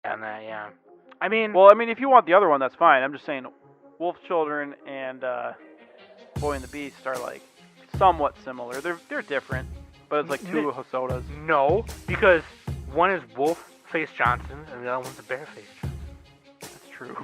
on that. Yeah, I mean, Well, I mean, if you want the other one, that's fine. I'm just saying, Wolf Children and Boy and the Beast are like somewhat similar. They're different, but it's like two Hosodas. no, because one is Wolf-Face Johnson and the other one's a Bear-Face Johnson. That's true.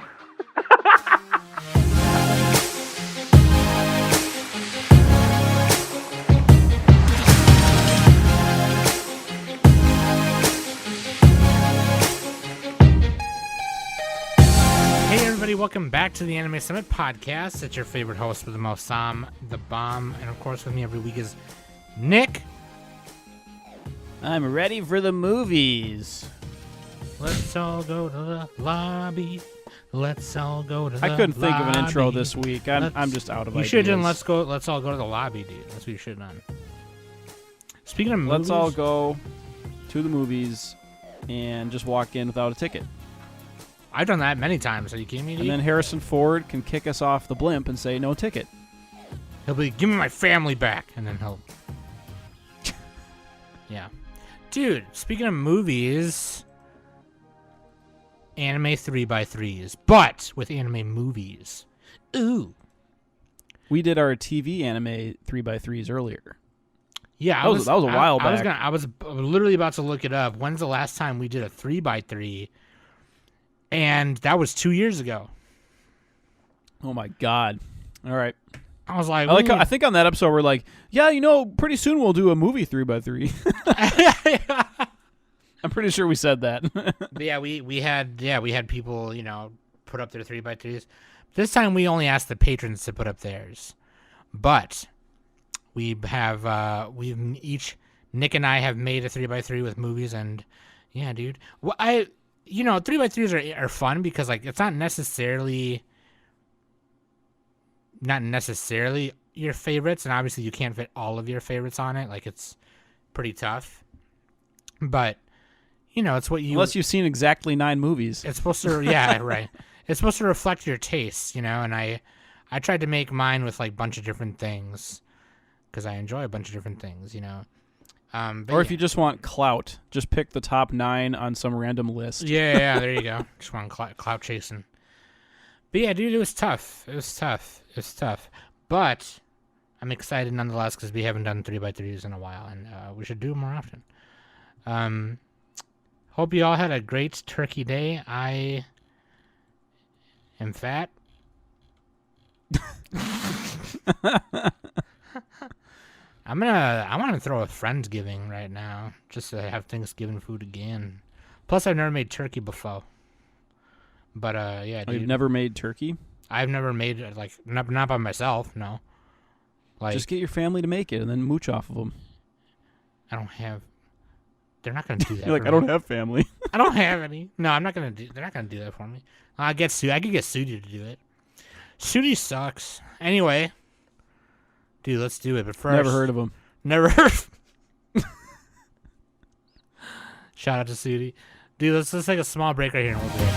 Hey everybody, welcome back to the Anime Summit podcast. It's your favorite host with the most, Sam, the bomb, and of course with me every week is Nick. I'm ready for the movies. Let's all go to the lobby. Let's all go to the lobby. I couldn't think of an intro this week. I'm just out of ideas. You should have done let's all go to the lobby, dude. That's what you should have done. Speaking of movies, Let's all go to the movies and just walk in without a ticket. I've done that many times. Are you kidding me, dude? And then Harrison Ford can kick us off the blimp and say no ticket. He'll be, give me my family back, and then he'll... Yeah. Dude, speaking of movies... Anime 3x3's, but with anime movies. Ooh. We did our TV anime 3x3's earlier. Yeah, that was a while back. I was literally about to look it up. When's the last time we did a 3x3? And that was 2 years ago. Oh my god. All right. I was like, I think on that episode we're like, yeah, pretty soon we'll do a movie 3x3. I'm pretty sure we said that. But yeah, we had people, put up their 3x3s. This time we only asked the patrons to put up theirs. But we have Nick and I have made a 3x3 with movies, and yeah, dude. Well, 3x3s are fun because like it's not necessarily your favorites, and obviously you can't fit all of your favorites on it. Like it's pretty tough. But it's what you... Unless you've seen exactly 9 movies. It's supposed to... Yeah, right. It's supposed to reflect your tastes, and I tried to make mine with, like, a bunch of different things, because I enjoy a bunch of different things, Or if you just want clout, just pick the top 9 on some random list. Yeah, there you go. Just want clout chasing. But yeah, dude, it was tough. But I'm excited nonetheless, because we haven't done 3x3s in a while, and we should do it more often. Hope you all had a great turkey day. I am fat. I want to throw a Friendsgiving right now, just to have Thanksgiving food again. Plus, I've never made turkey before. But yeah, dude. You've never made turkey? I've never made it, like, not by myself. No. Like, just get your family to make it and then mooch off of them. I don't have. They're not going to do that. You're like, I don't have family. I don't have any. No, I'm not going to do... They're not going to do that for me. I could get Sudi to do it. Sudi sucks. Anyway. Dude, let's do it. But first... Never heard of him. Never heard of Shout out to Sudi. Dude, let's take a small break right here and we'll be right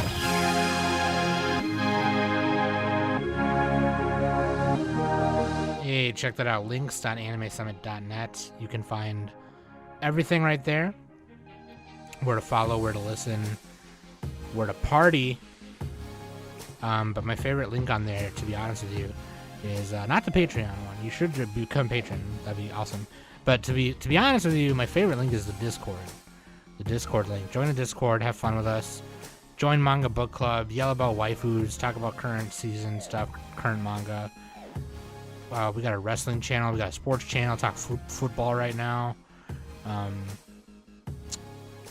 back. Hey, check that out. Links.animesummit.net. You can find everything right there. Where to follow, where to listen, where to party. But my favorite link on there, to be honest with you, is not the Patreon one. You should become patron. That'd be awesome. But to be honest with you, my favorite link is the Discord. The Discord link. Join the Discord. Have fun with us. Join Manga Book Club. Yell about waifus. Talk about current season stuff. Current manga. We got a wrestling channel. We got a sports channel. Talk football right now.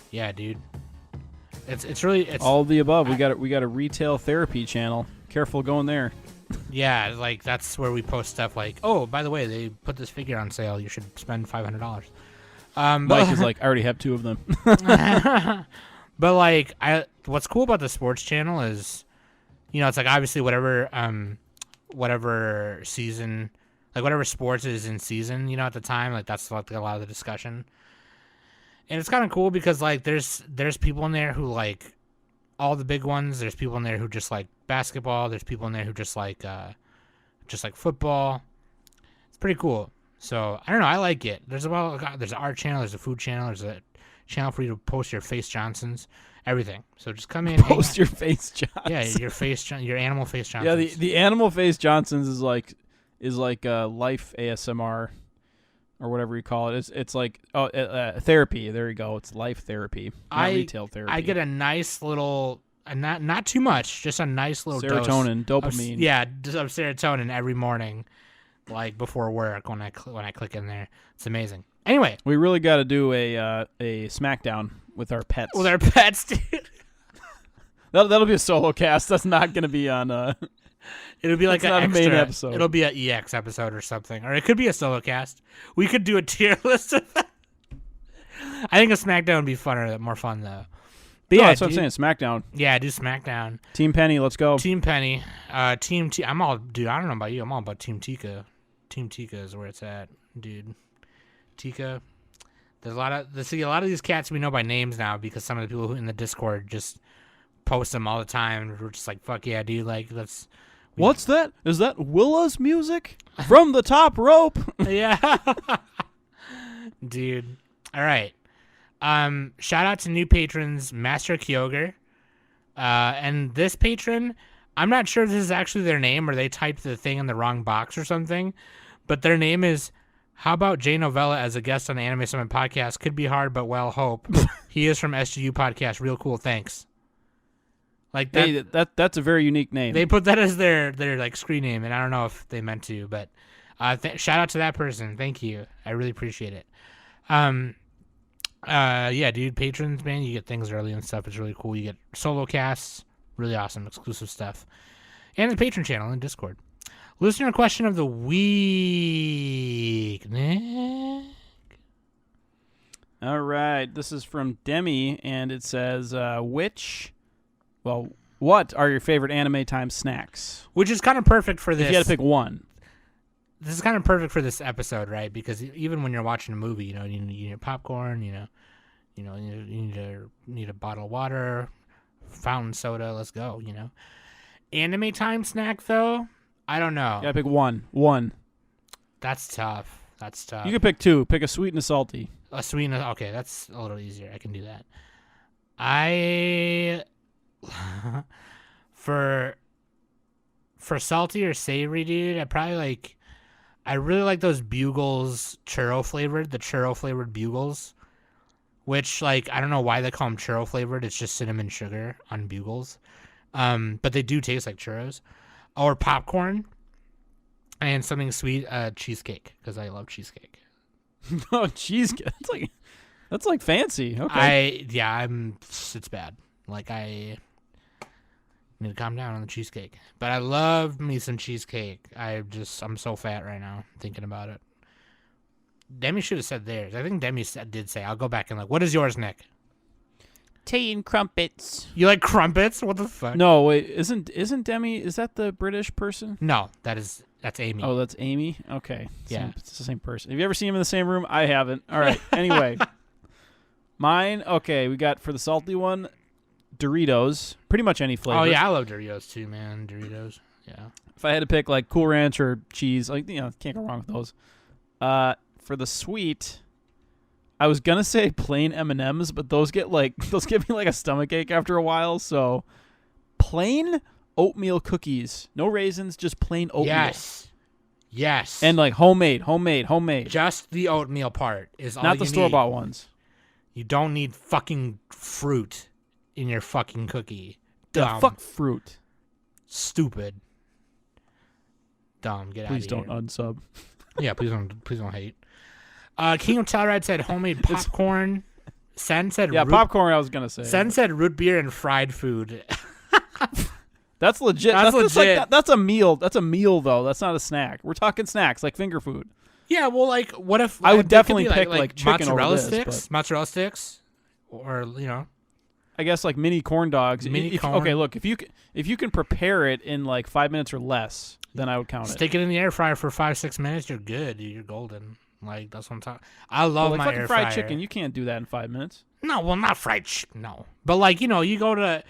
Yeah, dude. It's really all of the above. We got a retail therapy channel. Careful going there. Yeah, like that's where we post stuff like, oh, by the way, they put this figure on sale. You should spend $500. Mike is like, I already have 2 of them. But like, what's cool about the sports channel is, it's like obviously whatever season, like whatever sports is in season, at the time, like that's like a lot of the discussion. And it's kind of cool because like there's people in there who like all the big ones. There's people in there who just like basketball. There's people in there who just like football. It's pretty cool. So I don't know. I like it. There's an art channel. There's a food channel. There's a channel for you to post your Face Johnsons. everything. So just come in. hang Post out. your face, Johnson. Yeah, your animal face Yeah, Johnsons. the animal face Johnsons is like life ASMR or whatever you call it. It's like therapy. There you go. It's life therapy, not retail therapy. I get a nice little, not too much, just a nice little serotonin, dose dopamine. of serotonin every morning, like before work when I click in there. It's amazing. Anyway, We really got to do a SmackDown with our pets. with our pets, dude. That'll be a solo cast. That's not going to be on. It'll be like It's not a main episode. It'll be an EX episode or something, or it could be a solo cast. We could do a tier list of that. I think a SmackDown would be more fun though. But That's what I'm saying. SmackDown. Yeah, do SmackDown. Team Penny, let's go. Team Penny. Team T. I'm all, dude. I don't know about you. I'm all about Team Tika. Team Tika is where it's at, dude. Tika. There's a lot of these cats we know by names now because some of the people in the Discord just post them all the time. And we're just like, fuck yeah, dude. Like, let's. What's that? Is that Willa's music from the top rope? Yeah. Dude. All right. Shout out to new patrons, Master Kyoger. And this patron, I'm not sure if this is actually their name or they typed the thing in the wrong box or something, but their name is, how about Jay Novella as a guest on the Anime Summit podcast? Could be hard, but well, hope. He is from SGU podcast. Real cool. Thanks. Like that, Hey, that's a very unique name. they put that as their like screen name, and I don't know if they meant to, but shout out to that person. Thank you. I really appreciate it. Yeah, dude, patrons, man, you get things early and stuff. It's really cool. You get solo casts, really awesome, exclusive stuff, and the patron channel in Discord. Listener question of the week, Nick. All right, this is from Demi, and it says, what are your favorite anime time snacks? Which is kind of perfect for this. If you had to pick one. This is kind of perfect for this episode, right? Because even when you're watching a movie, you need popcorn, you need a bottle of water, fountain soda. Let's go, Anime time snack though, I don't know. You gotta pick one. That's tough. You could pick two. Pick a sweet and a salty. A sweet. Okay, that's a little easier. I can do that. I for salty or savory, dude. I really like those Bugles churro flavored Bugles, which I don't know why they call them churro flavored. It's just cinnamon sugar on Bugles, but they do taste like churros. Or popcorn, and something sweet, cheesecake, because I love cheesecake. Oh, cheesecake. That's like fancy. Okay. It's bad. I need to calm down on the cheesecake. But I love me some cheesecake. I'm so fat right now thinking about it. Demi should have said theirs. I think Demi did say. I'll go back and what is yours, Nick? Tea and crumpets. You like crumpets? What the fuck? No, wait. Isn't Demi? Is that the British person? No, that's Amy. Oh, that's Amy. Okay. Yeah. It's the same person. Have you ever seen them in the same room? I haven't. All right. Anyway, mine. Okay, we got for the salty one, Doritos. Pretty much any flavor. Oh yeah, I love Doritos too, man. Doritos. Yeah. If I had to pick Cool Ranch or cheese, can't go wrong with those. For the sweet, I was gonna say plain M&Ms, but those give me a stomach ache after a while. So, plain oatmeal cookies, no raisins, just plain oatmeal. Yes. And homemade. Just the oatmeal part is all Not you the need. store-bought ones. You don't need fucking fruit in your fucking cookie. Yeah, Dumb. fuck fruit. Stupid. Dumb. Get out of here. Please don't unsub. Yeah, please don't hate. King of Telluride said homemade popcorn. Sen said popcorn. I was gonna say. Sen said root beer and fried food. That's legit. That's legit. That's a meal. That's a meal though. That's not a snack. We're talking snacks like finger food. Yeah, well, what if I would it could definitely be pick chicken mozzarella over sticks, this, mozzarella sticks, or I guess mini corn dogs. Corn. Okay, look, if you can prepare it in 5 minutes or less, then I would count it. Stick it in the air fryer for 5-6 minutes. You're good. Dude. You're golden. That's what I'm talking. I love my fucking air fried fryer. chicken. You can't do that in 5 minutes. No, well, not fried chicken. No, but you go to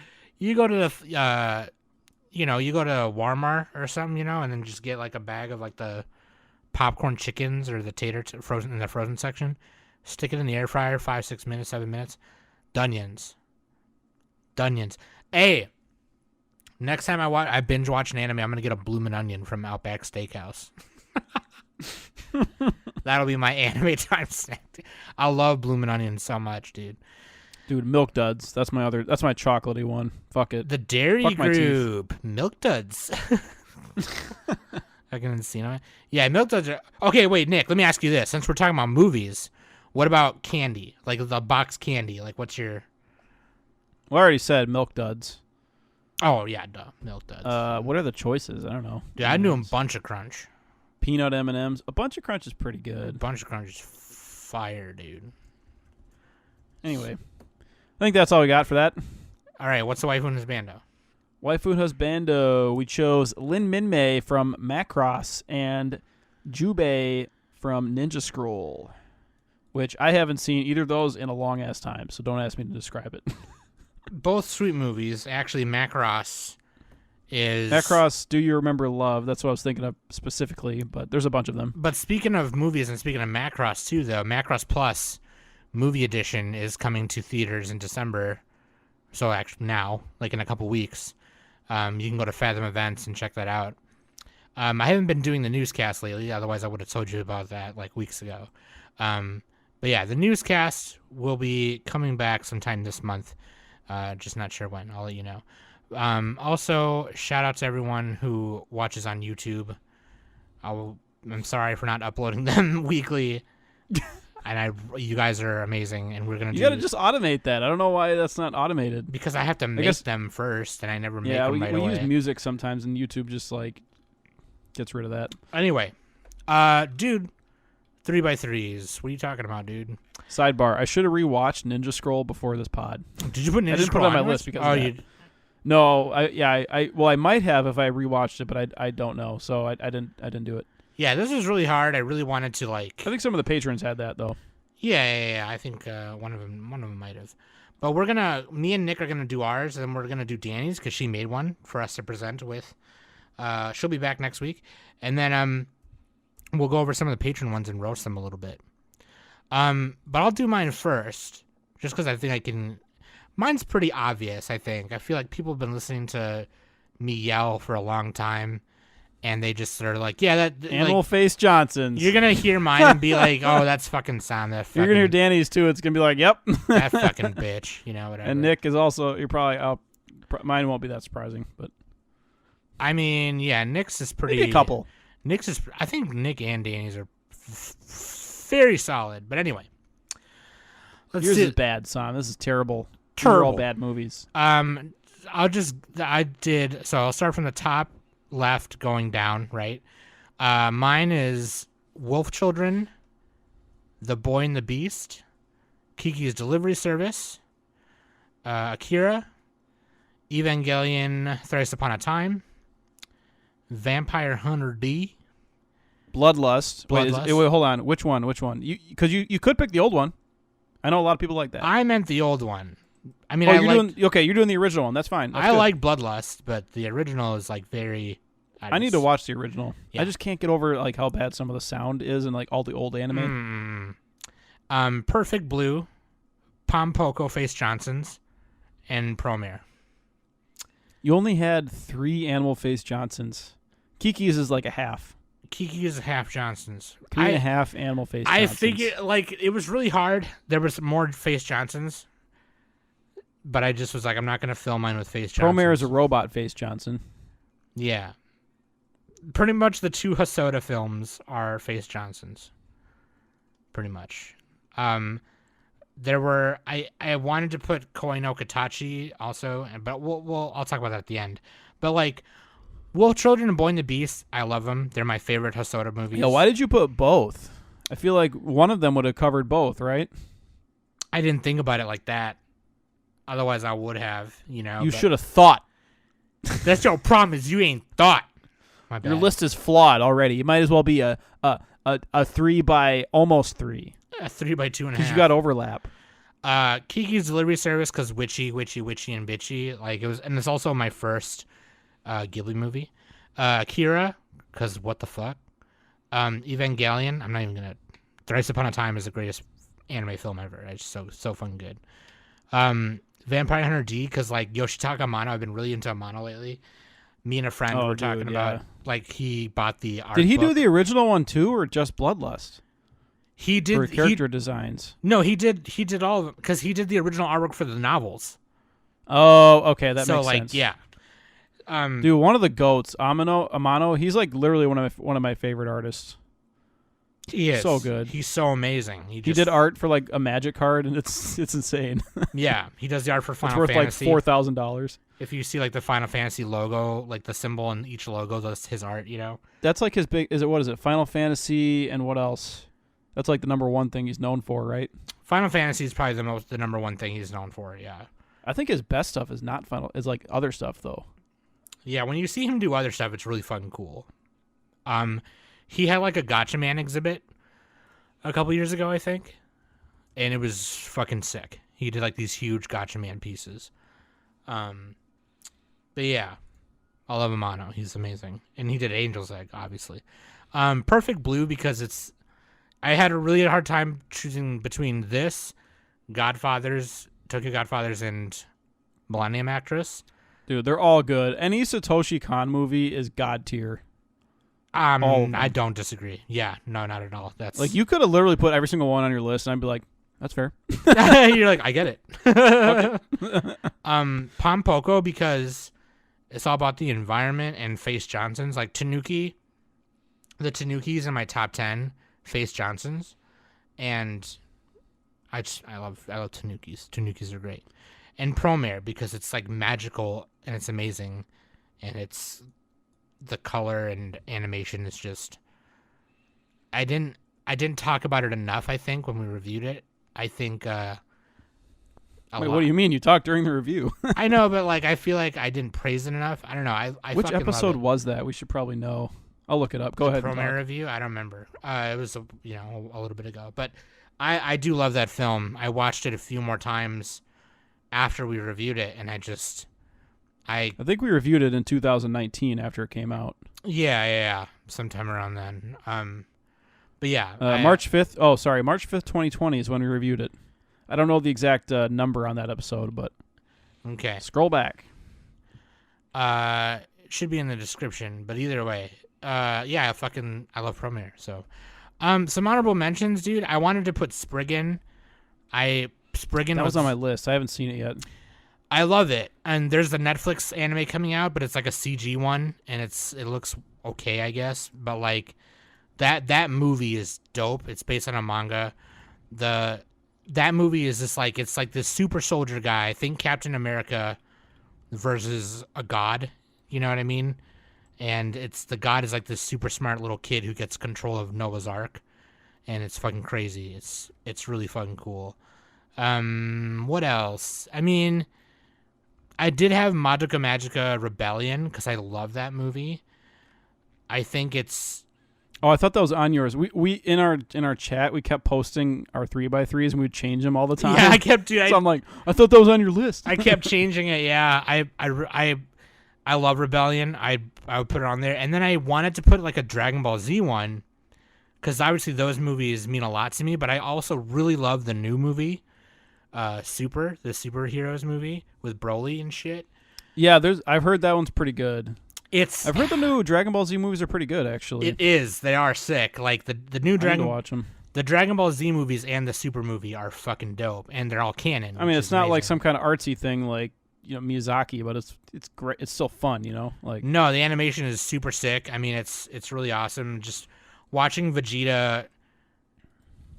Walmart or something, and then just get a bag of the popcorn chickens or the frozen in the frozen section. Stick it in the air fryer 5-6 minutes, 7 minutes. Dunions. Dunions. Hey, next time I binge watch an anime, I'm gonna get a bloomin' onion from Outback Steakhouse. That'll be my anime time snack. I love bloomin' onions so much, dude. Dude, Milk Duds. That's my chocolatey one. Fuck it. The Dairy Fuck my Group. Milk Duds. I can see it. Yeah, Milk Duds are... Okay, wait, Nick, let me ask you this. Since we're talking about movies, what about candy? Like the box candy. Like, what's your... Well, I already said Milk Duds. Oh, yeah, duh. Milk Duds. What are the choices? I don't know. Dude, I'd do a Bunch of Crunch. Peanut M&Ms. A Bunch of Crunch is pretty A good. Bunch of Crunch is fire, dude. Anyway, I think that's all we got for that. All right, what's the waifu and husbando? Waifu and Husbando. We chose Lin Minmay from Macross and Jubei from Ninja Scroll, which I haven't seen either of those in a long-ass time, so don't ask me to describe it. Both sweet movies. Actually, Macross is... Macross, Do You Remember Love? That's what I was thinking of specifically, but there's a bunch of them. But speaking of movies and speaking of Macross, too, though, Macross Plus Movie Edition is coming to theaters in December. So actually now, like in a couple weeks. You can go to Fathom Events and check that out. I haven't been doing the newscast lately, otherwise I would have told you about that like weeks ago. But yeah, the newscast will be coming back sometime this month. Just not sure when. I'll let you know. Also, shout out to everyone who watches on YouTube. I'm sorry for not uploading them weekly. And you guys are amazing, and we're gonna. You gotta just automate that. I don't know why that's not automated. Because I have to make them first, and I never make them right away. Yeah, we use music sometimes, and YouTube just like gets rid of that. Anyway, dude, 3x3's. What are you talking about, dude? Sidebar: I should have rewatched Ninja Scroll before this pod. Did you put Ninja Scroll? I didn't put it on my list because of that. No, I might have if I rewatched it, but I don't know, so I didn't do it. Yeah, this was really hard. I really wanted to like. I think some of the patrons had that though. Yeah. I think one of them might have. But me and Nick are gonna do ours, and then we're gonna do Danny's because she made one for us to present with. She'll be back next week, and then we'll go over some of the patron ones and roast them a little bit. But I'll do mine first, just because I think I can. Mine's pretty obvious. I feel like people have been listening to me yell for a long time. And they just sort of like, yeah, that Animal Face Johnsons. You're gonna hear mine and be like, oh, that's fucking Sam. You're gonna hear Danny's too. It's gonna be like, yep, that fucking bitch. You know, whatever. And Nick is also. You're probably. Mine won't be that surprising, but. I mean, yeah, Nick's is pretty. Maybe a couple. Nick's is. I think Nick and Danny's are very solid. But anyway, yours is bad, Sam. This is terrible. Terrible. They're all bad movies. I'll start from the top left going down, right? Mine is Wolf Children, The Boy and the Beast, Kiki's Delivery Service, Akira, Evangelion Thrice Upon a Time, Vampire Hunter D, Bloodlust. Wait, hold on. Which one? Because you could pick the old one. I know a lot of people like that. I meant the old one. I mean, you're doing the original one. That's fine. I like Bloodlust, but the original is like very. I need to watch the original. Yeah. I just can't get over like how bad some of the sound is and like all the old anime. Perfect Blue, Pom Poko Face Johnsons, and Promare. You only had 3 Animal Face Johnsons. Kiki's is like a half. Kiki's is a half Johnsons. 3.5 Animal Face Johnsons. I figured like it was really hard. There was more Face Johnsons. But I just was like, I'm not going to fill mine with Face Johnsons. Promare is a robot Face Johnson. Yeah. Pretty much the 2 Hosoda films are Face Johnsons. Pretty much. There were... I wanted to put Koi no Katachi also, but I'll talk about that at the end. But like, Wolf Children and Boy and the Beast, I love them. They're my favorite Hosoda movies. Yeah, why did you put both? I feel like one of them would have covered both, right? I didn't think about it like that. Otherwise, I would have, you know. You should have thought. That's your problem is you ain't thought. My bad. Your list is flawed already. It might as well be a 3 by almost 3. A 3 by 2.5. Because you got overlap. Kiki's Delivery Service, because witchy, and bitchy. Like it was, and it's also my first Ghibli movie. Akira, because what the fuck. Evangelion. I'm not even gonna. Thrice Upon a Time is the greatest anime film ever. It's so fucking good. Vampire Hunter D, because like Yoshitaka Amano, I've been really into Amano lately. Me and a friend were talking about like he bought the art Did he book. do the original one too, or just Bloodlust? He did for character designs. No, he did all of them because he did the original artwork for the novels. Oh, okay, that so makes like sense. yeah. Dude, one of the goats, Amano, he's like literally one of my favorite artists. He is so good. He's so amazing. He did art for like a Magic card, and it's insane. Yeah, he does the art for Final It's worth Fantasy. like $4,000. If you see like the Final Fantasy logo, like the symbol in each logo, that's his art. You know. That's like his big. What is it? Final Fantasy and what else? That's like the number one thing he's known for, right? Final Fantasy is probably the number one thing he's known for. Yeah. I think his best stuff is not Final. Is like other stuff though. Yeah, when you see him do other stuff, it's really fucking cool. He had like a Gotcha Man exhibit a couple years ago, I think, and it was fucking sick. He did like these huge Gotcha Man pieces. But yeah, I love Amano. He's amazing, and he did Angel's Egg, obviously. Perfect Blue because I had a really hard time choosing between this, Godfathers, Tokyo Godfathers, and Millennium Actress. Dude, they're all good. Any Satoshi Kon movie is god tier. I don't disagrey. Yeah, no, not at all. That's like you could have literally put every single one on your list, and I'd be like, "That's fair." You're like, I get it. Pompoko because it's all about the environment and Face Johnson's. Like Tanuki, the Tanukis in my top 10 Face Johnsons, and I love Tanukis. Tanukis are great, and Promare because it's like magical and it's amazing, and it's the color and animation is just. I didn't talk about it enough. I think when we reviewed it, I think. Wait, what do you mean? You talked during the review. I know, but like I feel like I didn't praise it enough. I don't know. I Which fucking episode love it. was that? We should probably know. I'll look it up. Go ahead. Promare review. I don't remember. It was a little bit ago, but I do love that film. I watched it a few more times after we reviewed it, and I think we reviewed it in 2019 after it came out. Yeah, sometime around then. But yeah, March 5th. Oh, sorry, March 5th, 2020 is when we reviewed it. I don't know the exact number on that episode, but okay. Scroll back. It should be in the description, but either way, yeah, I love Promare. So, some honorable mentions, dude. I wanted to put Spriggan. Spriggan was on my list. I haven't seen it yet. I love it, and there's the Netflix anime coming out, but it's like a CG one, and it looks okay, I guess. But like that movie is dope. It's based on a manga. That movie is just like it's like this super soldier guy. Think Captain America versus a god. You know what I mean? And the god is like this super smart little kid who gets control of Noah's Ark, and it's fucking crazy. It's really fucking cool. What else? I mean, I did have Madoka Magica Rebellion because I love that movie. I think it's. Oh, I thought that was on yours. We in our chat we kept posting our 3x3's and we'd change them all the time. Yeah, I kept doing. So I'm like, I thought that was on your list. I kept changing it. Yeah, I love Rebellion. I would put it on there, and then I wanted to put like a Dragon Ball Z one because obviously those movies mean a lot to me. But I also really love the new movie. The superheroes movie with Broly and shit. Yeah, I've heard that one's pretty good. I've heard the new Dragon Ball Z movies are pretty good, actually. It is. They are sick. Like the new Dragon. I need to watch them. The Dragon Ball Z movies and the Super movie are fucking dope, and they're all canon. I mean, it's not amazing. like some kind of artsy thing like Miyazaki, but it's great. It's still fun, like. No, the animation is super sick. I mean, it's really awesome. Just watching Vegeta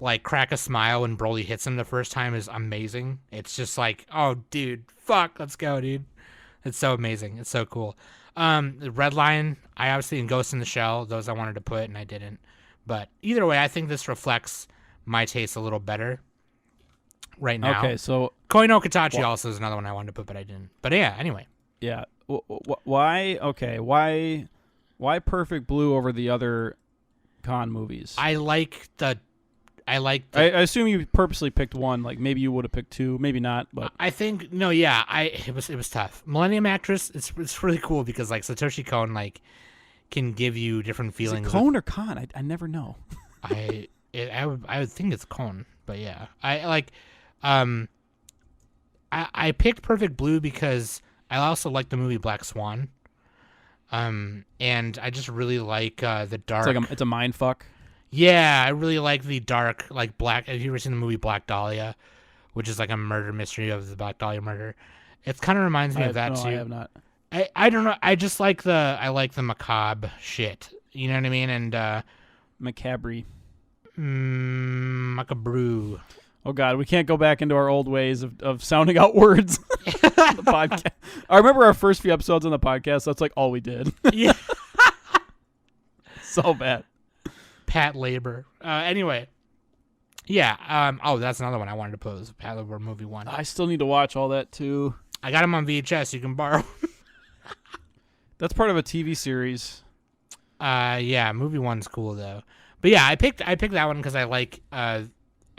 like crack a smile when Broly hits him the first time is amazing. It's just like, oh, dude, fuck, let's go, dude. It's so amazing. It's so cool. The Red Lion, I obviously in Ghost in the Shell, those I wanted to put and I didn't. But either way, I think this reflects my taste a little better right now. Okay, so Koi no Katachi also is another one I wanted to put, but I didn't. But yeah, anyway. Yeah. Why? Okay. Why Perfect Blue over the other Con movies? I assume you purposely picked one. Like maybe you would have picked two, maybe not. But I think no, yeah. It was tough. Millennium Actress. It's really cool because like Satoshi Kon like can give you different feelings. Is it Kon or Con? I never know. I would think it's Kon, but yeah. I like I picked Perfect Blue because I also like the movie Black Swan. And I just really like the dark. It's a mind fuck. Yeah, I really like the dark, like black. Have you ever seen the movie Black Dahlia, which is like a murder mystery of the Black Dahlia murder? It kind of reminds me of that too. I have not. I don't know. I just like I like the macabre shit. You know what I mean? And Macabre. Macabre. Oh God, we can't go back into our old ways of sounding out words on the podcast. I remember our first few episodes on the podcast. That's like all we did. Yeah. So bad. Pat Labor. Anyway. Yeah. Oh, that's another one I wanted to pose. Pat Labor movie 1. I still need to watch all that too. I got them on VHS. You can borrow. That's part of a TV series. Yeah. Movie 1's cool though. But yeah, I picked that one because I like.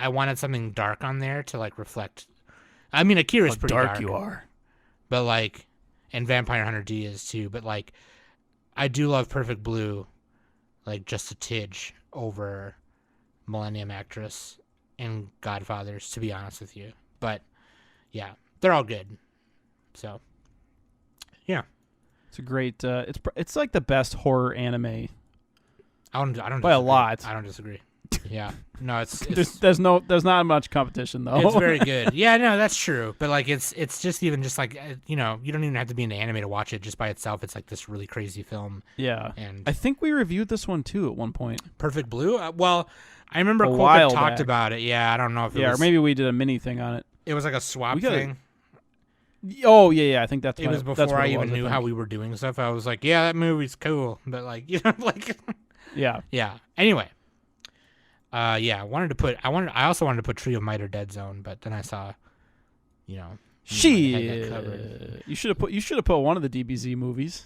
I wanted something dark on there to like reflect. I mean, Akira's pretty dark. You are. But like, and Vampire Hunter D is too. But like, I do love Perfect Blue, like just a tidge over Millennium Actress and Godfathers, to be honest with you. But yeah, they're all good. So yeah, it's a great. It's like the best horror anime. I don't by disagree. a lot. I don't disagree. Yeah, no, it's there's not much competition though. It's very good. Yeah, no, that's true. But like, it's just even just like you don't even have to be into anime to watch it. Just by itself, it's like this really crazy film. Yeah, and I think we reviewed this one too at one point. Perfect Blue. Well, I remember A Quokka while talked back. about it. Yeah, I don't know if it Yeah, was, or maybe we did a mini thing on it. it was like a swap We gotta- thing. Oh yeah, I think that's It what was that's before what I it even was, knew think. how we were doing stuff. I was like, yeah, that movie's cool, but like, you know, like, Yeah. yeah. Anyway, yeah, I also wanted to put Tree of Might or Dead Zone, but then I saw, you know, you had that covered. You should have put one of the DBZ movies.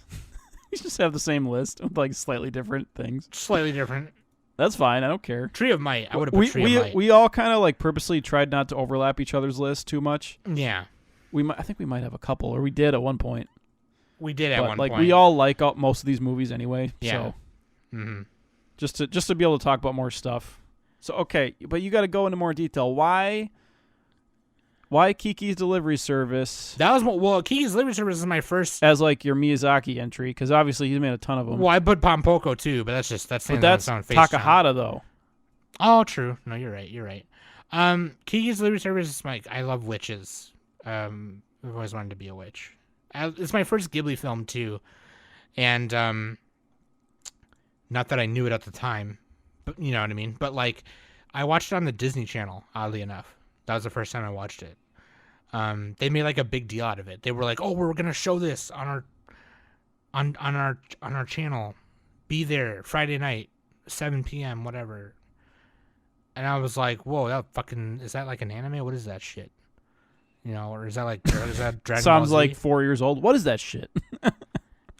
You just have the same list with like slightly different things. Slightly different. That's fine. I don't care. Tree of Might. I would have put Tree of Might. We all kind of like purposely tried not to overlap each other's list too much. Yeah, I think we might have a couple, or we did at one point. we did at But one like point. we all like most of these movies anyway. Yeah. So Mm-hmm. just to be able to talk about more stuff. So okay, but you got to go into more detail. Why Kiki's Delivery Service That was Kiki's Delivery Service is my first. as like your Miyazaki entry? Because obviously he's made a ton of them. Well, I put Pompoko too, but that's but saying that's on face Takahata though. Oh, true. No, you're right. Kiki's Delivery Service is I love witches. I've always wanted to be a witch. It's my first Ghibli film too, and not that I knew it at the time, but you know what I mean. But like, I watched it on the Disney Channel. Oddly enough, that was the first time I watched it. They made like a big deal out of it. They were like, "Oh, we're gonna show this on our channel. Be there Friday night, 7 p.m. whatever." And I was like, "Whoa, is that like an anime? What is that shit? You know, or is that Dragon Sounds Ball Z? like 4 years old. What is that shit?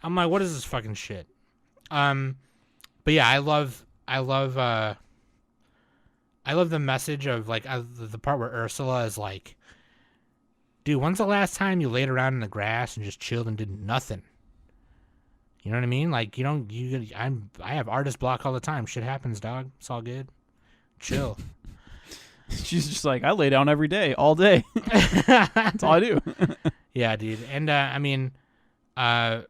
I'm like, what is this fucking shit? But yeah, I love the message of like the part where Ursula is like, dude, when's the last time you laid around in the grass and just chilled and did nothing? You know what I mean? Like, I have artist block all the time. Shit happens, dog. It's all good. Chill. She's just like, I lay down every day, all day. That's all I do. Yeah, dude. And I mean, and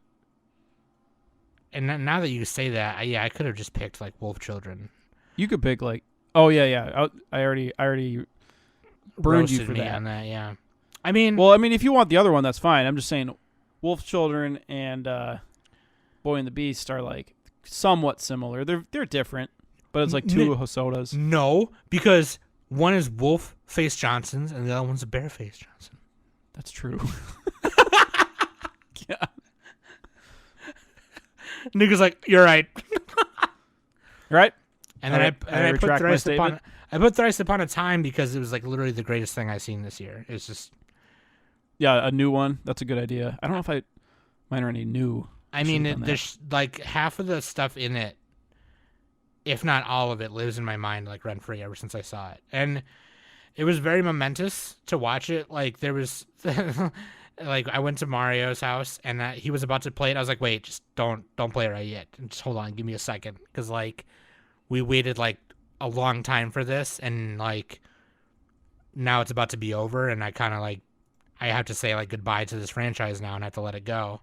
now that you say that, I could have just picked like Wolf Children. You could pick like, oh yeah. I already burned you Roasted for me that. on that. Yeah. I mean, Well, I mean, if you want the other one, that's fine. I'm just saying, Wolf Children and Boy and the Beast are like somewhat similar. They're different, but it's like two Hosodas. no, because one is Wolf Face Johnson's and the other one's a Bear Face Johnson. That's true. Yeah. Nigga's like, you're right. Right? And then I I put retract my Thrice statement. Upon a Time because it was like literally the greatest thing I've seen this year. It's just, Yeah, a new one. That's a good idea. I don't know if mine are any new. I mean, Should've done that. there's like half of the stuff in it, if not all of it, lives in my mind like rent free ever since I saw it. And it was very momentous to watch it. Like there was, like I went to Mario's house and he was about to play it. I was like, wait, just don't play it right yet. Just hold on, give me a second, because like we waited like a long time for this, and like now it's about to be over, and I kind of like I have to say like goodbye to this franchise now and have to let it go.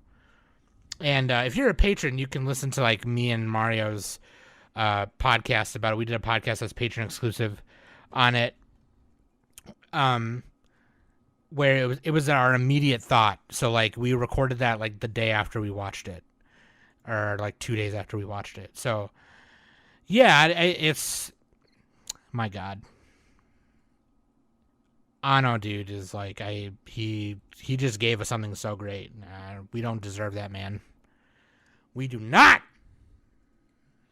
And if you're a patron, you can listen to like me and Mario's podcast about it. We did a podcast that's patron exclusive on it, where it was our immediate thought. So like we recorded that like the day after we watched it, or like 2 days after we watched it. So yeah, it's my God. Anno, dude, is like he just gave us something so great. We don't deserve that, man. We do not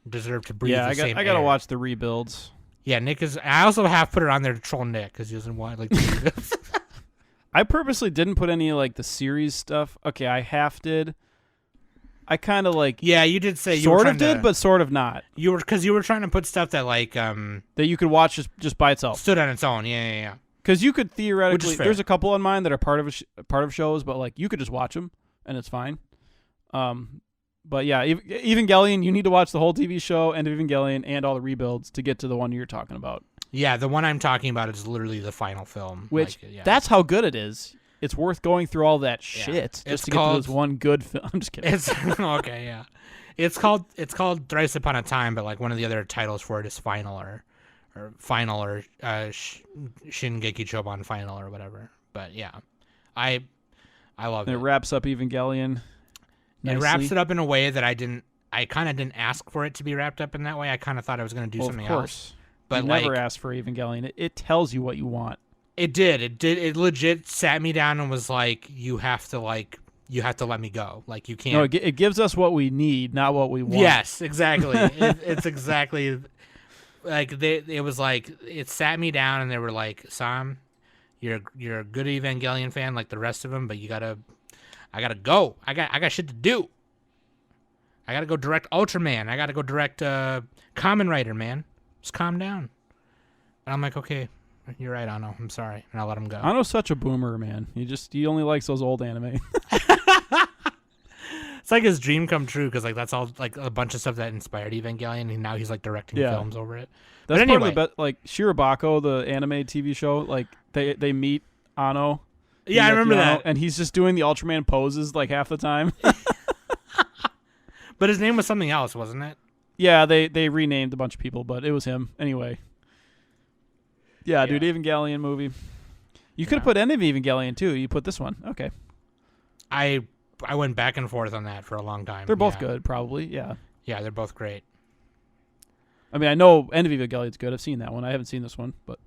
deserve to breathe the same I gotta air. watch the rebuilds. Yeah, Nick is. I also have put it on there to troll Nick because he doesn't want like. I purposely didn't put any like the series stuff. Okay, I half did. I kind of like. Yeah, you did say you sort were of did, but sort of not. You were because you were trying to put stuff that like that you could watch just by itself. stood on its own. Yeah. Because you could theoretically, fair. there's a couple on mine that are part of shows, but like you could just watch them and it's fine. But yeah, Evangelion, you need to watch the whole TV show, End of Evangelion, and all the rebuilds to get to the one you're talking about. Yeah, the one I'm talking about is literally the final film. Which like, yeah. that's how good it is. It's worth going through all that shit just to get to this one good film. I'm just kidding. It's okay, yeah. It's called Thrice Upon a Time, but like one of the other titles for it is Final or Shingeki Choban Final or whatever. But yeah, I love And it. it wraps up Evangelion. It wraps it up in a way that I kind of didn't ask for it to be wrapped up in that way. I kind of thought I was going to do something of course. else. But you never asked for Evangelion. It tells you what you want. It did. It legit sat me down and was like, you have to let me go. Like you can't. No, it gives us what we need, not what we want. Yes, exactly. It's exactly like it was like it sat me down and they were like, Sam, you're a good Evangelion fan like the rest of them, but I gotta go. I got shit to do. I gotta go direct Ultraman. I gotta go direct Kamen Rider, man. Just calm down. And I'm like, okay, you're right, Anno. I'm sorry, and I'll let him go. Anno's such a boomer, man. He only likes those old anime. It's like his dream come true because like that's all like a bunch of stuff that inspired Evangelion, and now he's like directing films over it. That's but anyway, part of the like Shirobako, the anime TV show. Like they meet Anno. Yeah, I remember that. And he's just doing the Ultraman poses like half the time. But his name was something else, wasn't it? Yeah, they renamed a bunch of people, but it was him anyway. Yeah, dude, Evangelion movie. You could have put End of Evangelion too. You put this one. Okay. I went back and forth on that for a long time. They're both good, probably. Yeah. Yeah, they're both great. I mean, I know End of Evangelion's good. I've seen that one. I haven't seen this one, but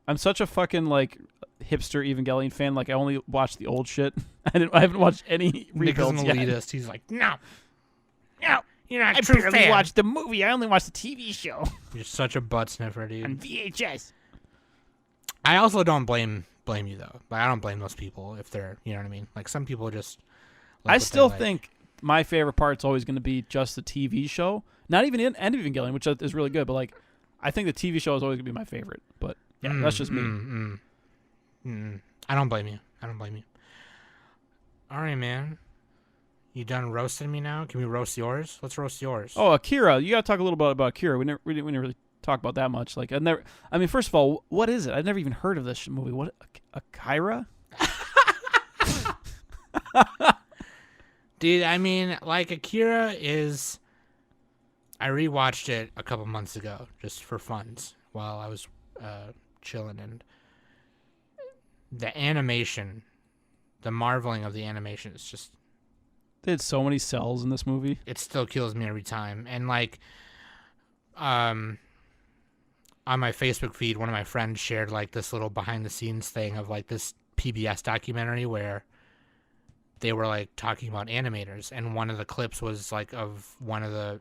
I'm such a fucking like hipster Evangelion fan. Like I only watch the old shit. I haven't watched any Nick is an rebuilds yet. elitist. He's like, no, you're not a I true barely fan. watched the movie. I only watched the TV show You're such a butt sniffer, dude. on VHS. I also don't blame you though. Like, I don't blame those people if they're, you know what I mean. Like some people just. Like I what they still like. think my favorite part's always going to be just the TV show. Not even in End of Evangelion, which is really good, but like I think the TV show is always going to be my favorite. But yeah, that's just me. I don't blame you. All right, man. You done roasting me now? Can we roast yours? Let's roast yours. Oh, Akira. You got to talk a little bit about Akira. We didn't really talk about that much. Like, I mean, first of all, what is it? I've never even heard of this movie. What? Akira? Dude, I mean, like Akira is. I rewatched it a couple months ago just for funs while I was chilling, and the animation, the marveling of the animation is just. They had so many cells in this movie. It still kills me every time. And like on my Facebook feed, one of my friends shared like this little behind the scenes thing of like this PBS documentary where they were like talking about animators, and one of the clips was like of one of the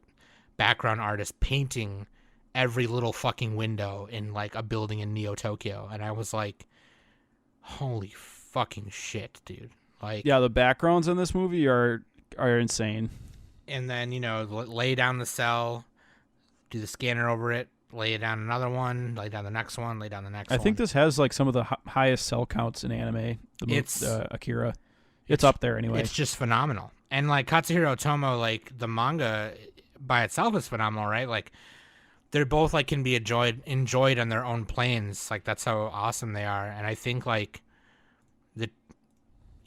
background artists painting every little fucking window in like a building in Neo Tokyo, and I was like, holy fucking shit, dude. Like, yeah, the backgrounds in this movie are insane. And then, you know, lay down the cell, do the scanner over it, lay down another one, lay down the next one, lay down the next one. I think this has like some of the highest cell counts in anime. It's Akira. It's up there anyway. It's just phenomenal. And like Katsuhiro Otomo, like the manga by itself is phenomenal, right? Like they're both like can be enjoyed on their own planes. Like that's how awesome they are. And I think like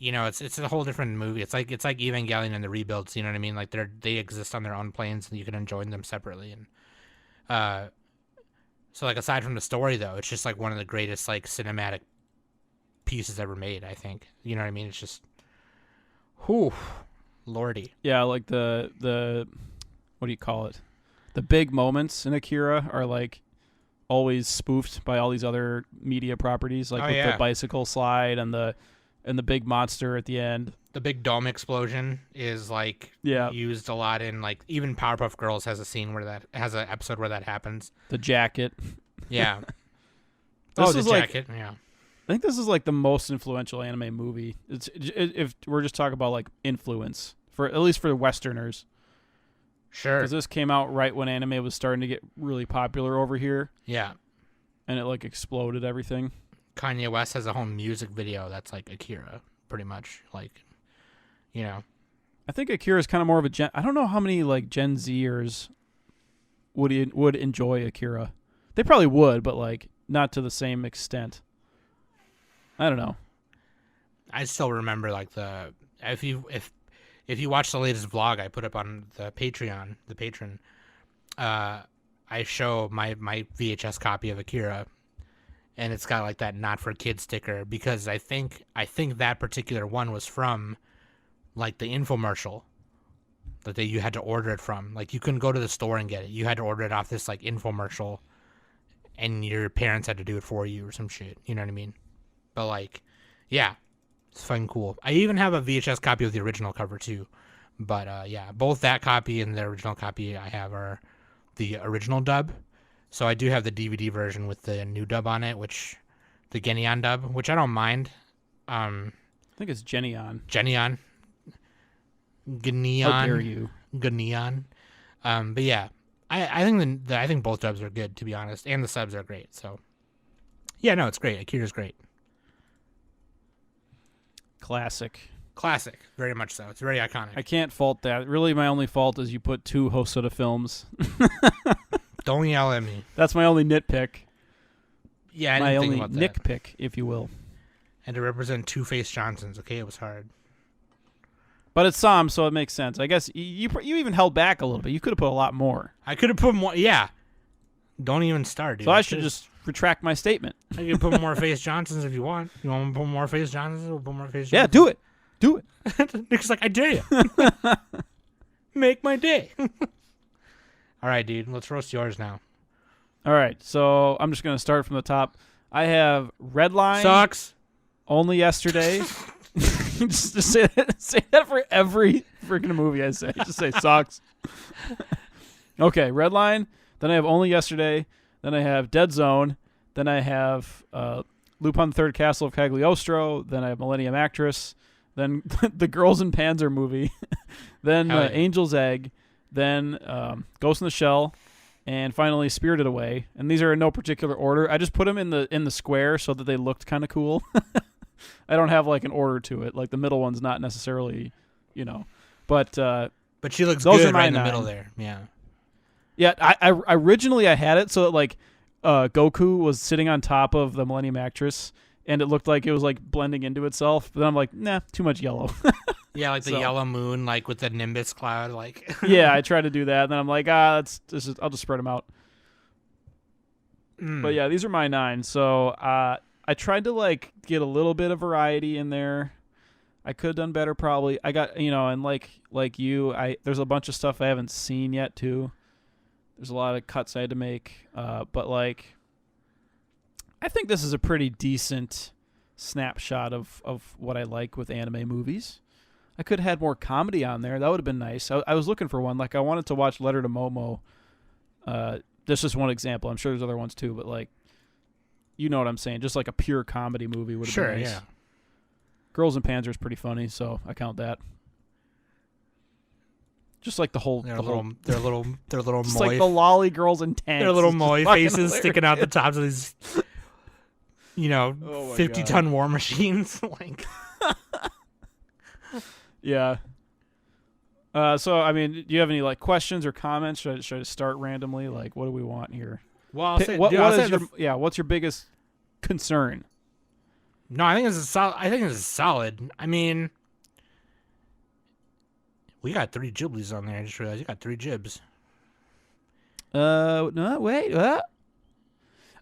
you know, it's a whole different movie. It's like Evangelion and the rebuilds. You know what I mean? Like they exist on their own planes, and you can enjoy them separately. And so like aside from the story, though, it's just like one of the greatest like cinematic pieces ever made. I think. You know what I mean? It's just, whew, lordy. Yeah, like the what do you call it? The big moments in Akira are like always spoofed by all these other media properties, like the bicycle slide and the big monster at the end. The big dome explosion is like used a lot in like even Powerpuff Girls has a scene where that has an episode where that happens. The jacket. Yeah. The jacket. Yeah. I think this is like the most influential anime movie. If we're just talking about like influence for at least for Westerners. Sure. Because this came out right when anime was starting to get really popular over here. Yeah. And it like exploded everything. Kanye West has a whole music video that's like Akira, pretty much. Like, you know. I think Akira is kind of more of a I don't know how many like Gen Zers would enjoy Akira. They probably would, but like not to the same extent. I don't know. I still remember like if you watch the latest vlog I put up on the Patreon, the patron, I show my VHS copy of Akira, and it's got like that not for kids sticker because I think that particular one was from like the infomercial that you had to order it from. Like you couldn't go to the store and get it. You had to order it off this like infomercial, and your parents had to do it for you or some shit. You know what I mean? But like, yeah. It's fucking cool. I even have a VHS copy of the original cover too. But yeah, both that copy and the original copy I have are the original dub. So I do have the DVD version with the new dub on it, the Genion dub, which I don't mind. I think it's Genion. Genion. How dare you? Genion. But yeah, I think both dubs are good, to be honest, and the subs are great. So yeah, no, it's great. Akira's great. Classic. Very much so. It's very iconic. I can't fault that. Really, my only fault is you put 2 Hosoda films. Don't yell at me. That's my only nitpick. Yeah, I my didn't only think about that. nitpick, if you will. And to represent Two-Face Johnsons, okay, it was hard. But it's some, so it makes sense. I guess you even held back a little bit. You could have put a lot more. I could have put more. Yeah. Don't even start, dude. So I should just retract my statement. I can put more Face Johnsons if you want. You want me to put more Face Johnsons? We'll put more Face Johnsons. Yeah, do it. Do it. Nick's like, I dare you. Make my day. All right, dude. Let's roast yours now. All right. So I'm just going to start from the top. I have Redline. Sucks. Only Yesterday. just say that for every freaking movie I say. Just say sucks. Okay, Redline. Then I have Only Yesterday. Then I have Dead Zone. Then I have Lupin the Third Castle of Cagliostro. Then I have Millennium Actress. Then the Girls in Panzer movie. Then Angel's Egg. Then Ghost in the Shell. And finally Spirited Away. And these are in no particular order. I just put them in the square so that they looked kind of cool. I don't have like an order to it. Like the middle one's not necessarily, but she looks those good are my right in the 9. middle there. Yeah. Yeah, I originally I had it so that like Goku was sitting on top of the Millennium Actress and it looked like it was like blending into itself. But then I'm like, nah, too much yellow. Yeah, like the yellow moon, like with the Nimbus cloud, like. Yeah, I tried to do that, and then I'm like, I'll just spread them out. But yeah, these are my 9. So I tried to like get a little bit of variety in there. I could have done better probably. I got and like you, there's a bunch of stuff I haven't seen yet too. There's a lot of cuts I had to make, but like I think this is a pretty decent snapshot of what I like with anime movies. I could have had more comedy on there. That would have been nice. I was looking for one. Like I wanted to watch Letter to Momo. This is one example. I'm sure there's other ones too, but like, you know what I'm saying? Just like a pure comedy movie would have been nice. Yeah. Girls in Panzer is pretty funny, so I count that. Just like they're little just like the lolly girls in tanks. Their little moe faces sticking out the tops of these, 50-ton war machines. Like, yeah. So I mean, do you have any like questions or comments? Should I start randomly? Like, what do we want here? Well, what's your biggest concern? No, I think it's a solid. I think it's solid. I mean, we got 3 Ghiblis on there. I just realized you got 3 Ghibs. No, wait.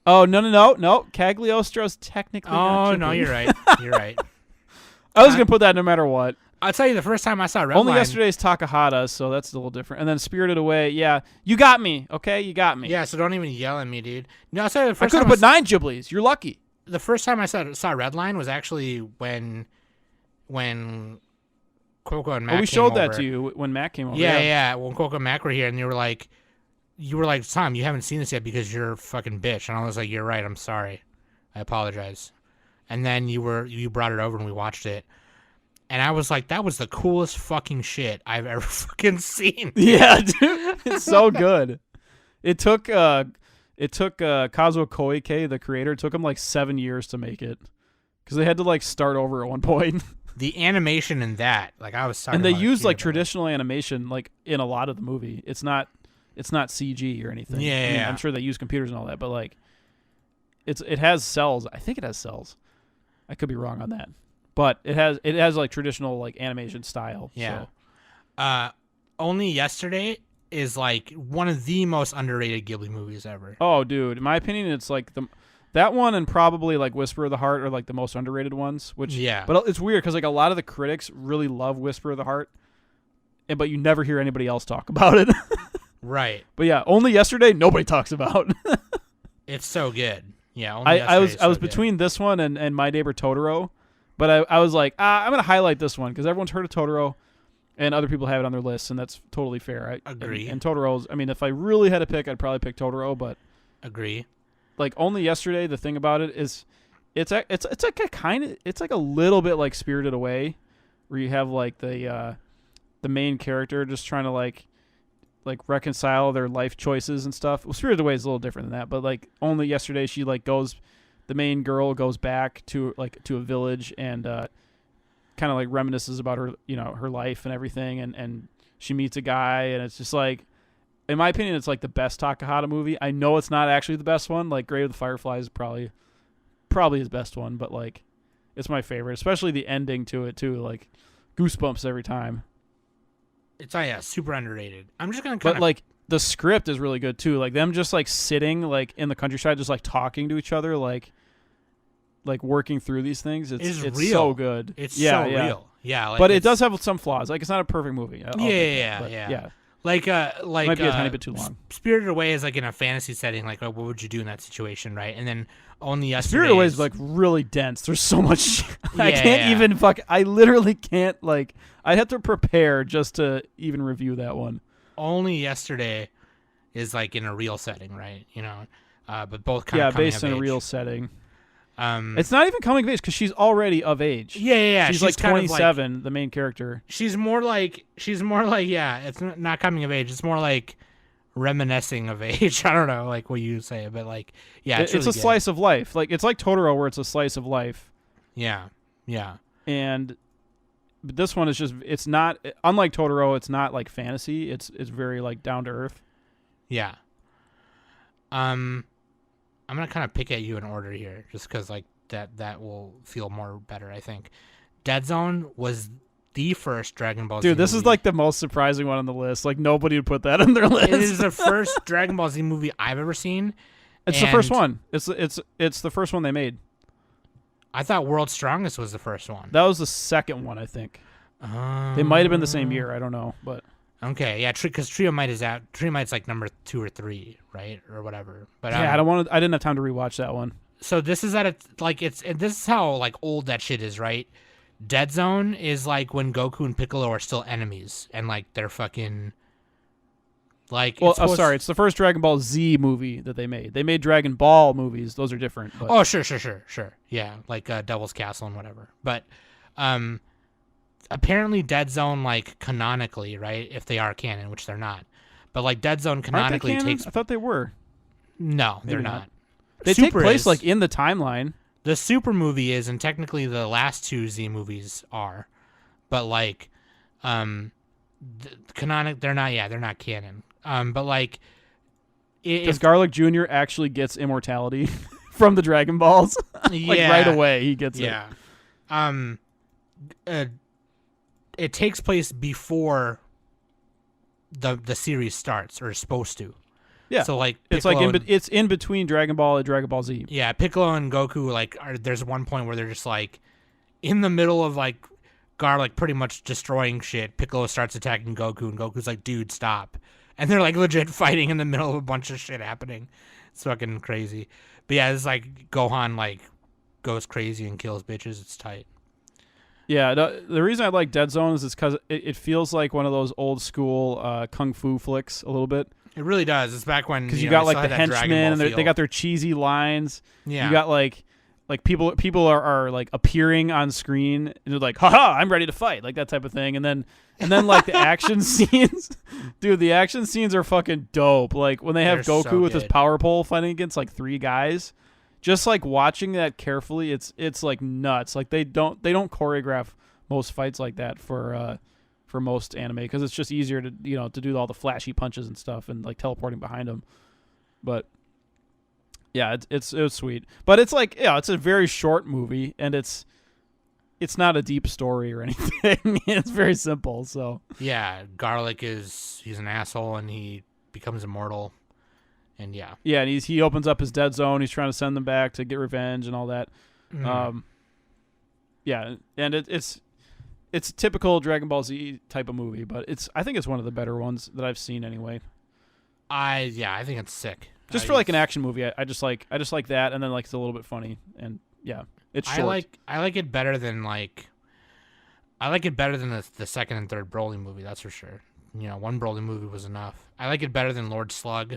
Oh, no. Cagliostro's technically not Oh Ghibli. no, you're right. You're right. I was going to put that no matter what. I'll tell you, the first time I saw Redline. Only Yesterday's Takahata, so that's a little different. And then Spirited Away, yeah. You got me, okay? You got me. Yeah, so don't even yell at me, dude. No, I'll tell you, the I first could time have put 9 Ghiblis. You're lucky. the first time I saw Redline was actually when Coco and Mac Oh, we came showed that over. to you when Mac came over. Yeah. When Coco and Mac were here, and you were like, Tom, you haven't seen this yet because you're a fucking bitch. And I was like, you're right. I'm sorry. I apologize. And then you brought it over and we watched it. And I was like, that was the coolest fucking shit I've ever fucking seen. Yeah, dude. It's so good. It took Kazuo Koike, the creator, it took him like 7 years to make it. Because they had to like start over at one point. The animation in that, like I was talking And they about it use here, like but, traditional animation like in a lot of the movie. It's not CG or anything. Yeah, I mean, yeah. I'm sure they use computers and all that, but like it has cells. I think it has cells. I could be wrong on that. But it has like traditional like animation style. Yeah. So. Only Yesterday is like one of the most underrated Ghibli movies ever. Oh, dude. In my opinion, it's like that one and probably like Whisper of the Heart are like the most underrated ones. Which Yeah. But it's weird because like a lot of the critics really love Whisper of the Heart, but you never hear anybody else talk about it. Right. But yeah, Only Yesterday nobody talks about. It's so good. Yeah. Only I was Yesterday is so good. between this one and My Neighbor Totoro, but I was like, I'm gonna highlight this one because everyone's heard of Totoro, and other people have it on their lists, and that's totally fair. Agree. And Totoro's. I mean, if I really had to pick, I'd probably pick Totoro. But Agree. like Only Yesterday, the thing about it is, it's like a little bit like Spirited Away, where you have like the main character just trying to like reconcile their life choices and stuff. Well, Spirited Away is a little different than that, but like Only Yesterday, she like the main girl goes back to a village and kind of like reminisces about her, her life and everything, and she meets a guy, and it's just like, in my opinion, it's like the best Takahata movie. I know it's not actually the best one. Like Grave of the Fireflies is probably his best one, but like it's my favorite, especially the ending to it too. Like goosebumps every time. It's super underrated. I'm just gonna But like the script is really good too. Like them just like sitting like in the countryside, just like talking to each other, like working through these things. It's real. so good. It's so real. Yeah. Like But it does have some flaws. Like it's not a perfect movie. I'll admit Yeah. that, yeah. Like It might be a tiny bit too long. Spirited Away is like in a fantasy setting. Like, what would you do in that situation, right? And then Only Yesterday. Spirited Away is like really dense. There's so much. I Yeah, can't yeah. even I literally can't like. I'd have to prepare just to even review that one. Only Yesterday is like in a real setting, right? But both kind of based in of a age. real setting. Um, It's not even coming of age because she's already of age. yeah. She's like kind of 27, the main character. She's more like yeah. It's not coming of age. It's more like reminiscing of age. I don't know, like what you say, but like yeah, it's It's really a good. slice of life. Like it's like Totoro, where it's a slice of life. Yeah. But this one is just. It's not. Unlike Totoro, it's not like fantasy. It's very like down to earth. Yeah. I'm gonna kind of pick at you in order here, just because like that will feel more better. I think Dead Zone was the first Dragon Ball Z Dude, this movie. is like the most surprising one on the list. Like nobody would put that on their list. It is the first Dragon Ball Z movie I've ever seen. It's the first one. It's the first one they made. I thought World's Strongest was the first one. That was the second one, I think. They might have been the same year. I don't know, but Okay, yeah, because Trio Might is out. Trio Might's like number 2 or 3, right, or whatever. But yeah, I didn't have time to rewatch that one. So this is and this is how like old that shit is, right? Dead Zone is like when Goku and Piccolo are still enemies, and like they're fucking like. Well, sorry, it's the first Dragon Ball Z movie that they made. They made Dragon Ball movies; those are different. But. Oh, sure. Yeah, like Devil's Castle and whatever. But apparently Dead Zone, like canonically, right? If they are canon, which they're not, but like Dead Zone canonically Aren't they canon? takes. I thought they were. No, they're Maybe not. not. They Super take place is. like in the timeline. The Super movie is, and technically the last 2 Z movies are, but like, canonic. They're not. Yeah, they're not canon. But like, Because Garlic Jr. actually gets immortality from the Dragon Balls. Like Yeah. right away, he gets it. Yeah. It takes place before the series starts, or is supposed to. Yeah. So like It's like Piccolo it's in between Dragon Ball and Dragon Ball Z. yeah, Piccolo and Goku there's one point where they're just like in the middle of like Gar pretty much destroying shit. Piccolo starts attacking Goku, and Goku's like, "Dude, stop!" And they're like legit fighting in the middle of a bunch of shit happening. It's fucking crazy. But yeah, it's like Gohan like goes crazy and kills bitches. It's tight. Yeah, the reason I like Dead Zone is because it feels like one of those old school kung fu flicks a little bit. It really does. It's back when Because you know, got they like still the had that Dragon Ball henchmen, and they feel. got their cheesy lines. Yeah. You got like people are like appearing on screen, and they're like, "Haha, I'm ready to fight," like that type of thing. And then like the action scenes, dude, the action scenes are fucking dope. Like when they have They're Goku so with his good. power pole fighting against like 3 guys, just like watching that carefully, it's like nuts. Like they don't choreograph most fights like that for most anime, because it's just easier to to do all the flashy punches and stuff and like teleporting behind them. But yeah, it was sweet. But it's like, it's a very short movie, and it's not a deep story or anything. It's very simple. So Yeah, Garlic he's an asshole, and he becomes immortal. And yeah. yeah, and he opens up his dead zone. He's trying to send them back to get revenge and all that. Yeah, and it's a typical Dragon Ball Z type of movie, but I think it's one of the better ones that I've seen anyway. I think it's sick. Just for like an action movie, I just like that, and then like it's a little bit funny, and yeah, it's short. I like it better than the second and third Broly movie. That's for sure. One Broly movie was enough. I like it better than Lord Slug.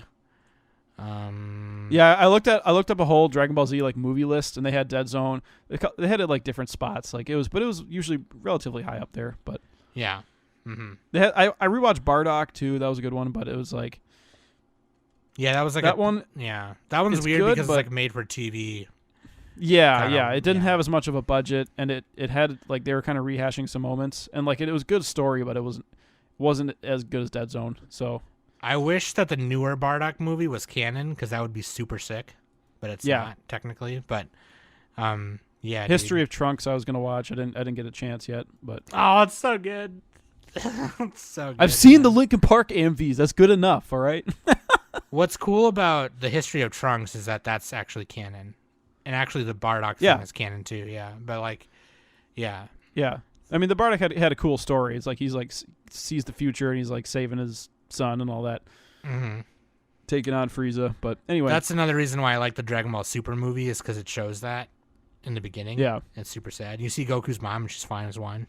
Yeah, I looked up a whole Dragon Ball Z like movie list, and they had Dead Zone. They had it like different spots, but it was usually relatively high up there. But Yeah. Mm-hmm. they had I rewatched Bardock too. That was a good one, but it was like Yeah, that was like that one. Yeah, that one's It's weird good, because but- it's like made for TV. Yeah, Kinda, yeah. It didn't yeah. have as much of a budget, and it had like they were kind of rehashing some moments, and like it was a good story, but it wasn't as good as Dead Zone. So I wish that the newer Bardock movie was canon, because that would be super sick. But it's Yeah. not technically. But yeah. History dude. of Trunks, I was gonna watch. I didn't get a chance yet, but Oh, it's so good. It's so good. I've seen man. the Linkin Park AMVs. That's good enough. All right. What's cool about the History of Trunks is that that's actually canon, and actually the Bardock thing Yeah. is canon too. Yeah, but like, yeah, Yeah, I mean the Bardock had a cool story. It's like he's like sees the future, and he's like saving his son and all that, hmm taking on Frieza. But anyway, that's another reason why I like the Dragon Ball Super movie, is because it shows that in the beginning. yeah. It's super sad. You see Goku's mom, and she's fine as wine.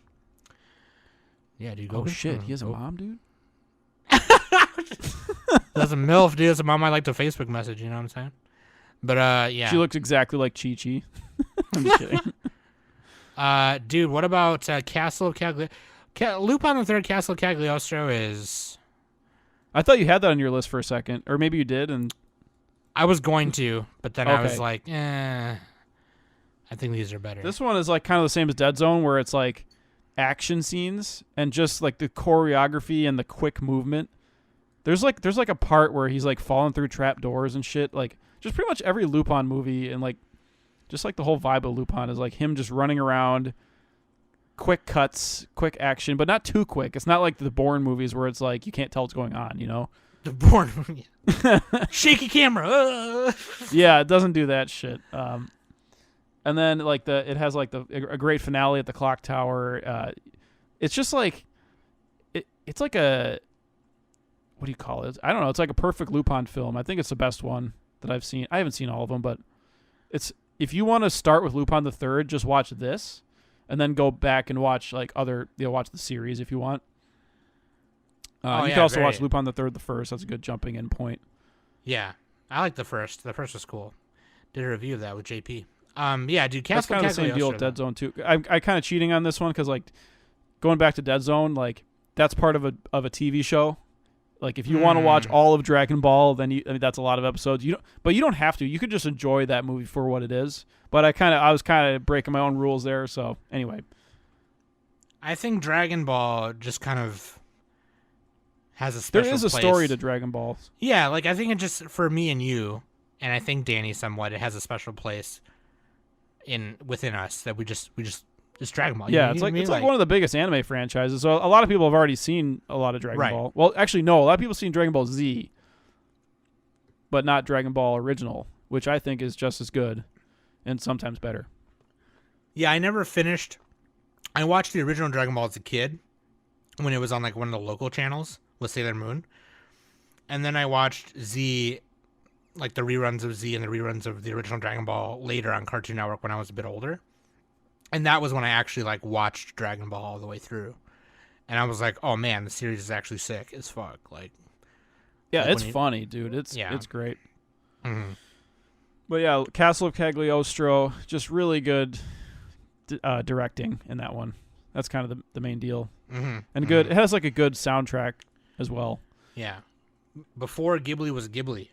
Yeah, dude. Oh Goku's shit, fine. he has a mom, dude. That's a MILF, dude. That's a mom I like to Facebook message. You know what I'm saying? But yeah. She looks exactly like Chi Chi. I'm just kidding. Dude, what about Castle of Cagliostro? Lupin the Third Castle of Cagliostro is. I thought you had that on your list for a second, or maybe you did, and I was going to, but then I was Okay. like, I think these are better. this one is like kind of the same as Dead Zone, where it's like action scenes and just like the choreography and the quick movement. There's like a part where he's like falling through trap doors and shit. Like just pretty much every Lupin movie, and like just like the whole vibe of Lupin is like him just running around, quick cuts, quick action, but not too quick. It's not like the Bourne movies where it's like you can't tell what's going on, you know? The Bourne movie. Shaky camera. Yeah, it doesn't do that shit. And then like it has like a great finale at the clock tower. It's just like it's like a, what do you call it? I don't know. It's like a perfect Lupin film. I think it's the best one that I've seen. I haven't seen all of them, but if you want to start with Lupin the Third, just watch this, and then go back and watch like watch the series if you want. You can also watch Lupin the Third, the first. That's a good jumping in point. Yeah, I like the first. The first was cool. Did a review of that with JP. Yeah, dude. That's Castle kind of the same deal with Dead Zone too. I kind of cheating on this one because like going back to Dead Zone, like that's part of a TV show. Like if you want to watch all of Dragon Ball, then that's a lot of episodes. But you don't have to. You could just enjoy that movie for what it is. But I was kind of breaking my own rules there. So anyway, I think Dragon Ball just kind of has a special there is a place. story to Dragon Ball. Yeah, like I think it just, for me and you, and I think Danny somewhat. It has a special place within us that we just it's Dragon Ball. Yeah, You it's know like what I mean? it's like one of the biggest anime franchises. So a lot of people have already seen a lot of Dragon Right. Ball. Well, actually, no. A lot of people have seen Dragon Ball Z, but not Dragon Ball Original, which I think is just as good and sometimes better. Yeah, I never finished. I watched the original Dragon Ball as a kid when it was on like one of the local channels with Sailor Moon, and then I watched Z, like the reruns of Z and the reruns of the original Dragon Ball later on Cartoon Network when I was a bit older. And that was when I actually like watched Dragon Ball all the way through. And I was like, oh man, the series is actually sick as fuck. Like, Yeah, like it's when you- funny, dude. It's Yeah. it's great. mhm. But yeah, Castle of Cagliostro, just really good directing in that one. That's kind of the main deal. Mhm. And good. Mhm. It has like a good soundtrack as well. Yeah. Before Ghibli was Ghibli.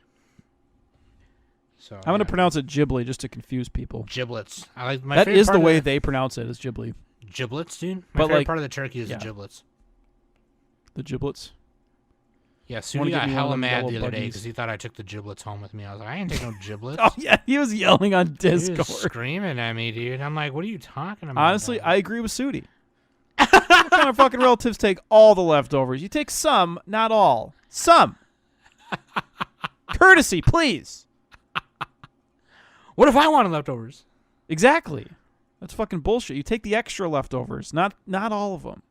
So I'm going to pronounce it Ghibli just to confuse people. giblets. I like my That favorite is part the of way they pronounce it, is Ghibli. giblets, dude. My But, favorite like, part of the turkey is yeah. the giblets. The giblets. Yeah, Wanna Sudi get got me one of hella them mad yellow the other day buggies. because he thought I took the giblets home with me. I was like, I ain't take no giblets. Oh yeah, he was yelling on He was Discord. screaming at me, dude. I'm like, what are you talking about? Honestly, dog? I agree with Sudi. What kind of fucking relatives take all the leftovers? You take some, not all. Some. Courtesy, please. What if I wanted leftovers? Exactly. That's fucking bullshit. You take the extra leftovers, not all of them.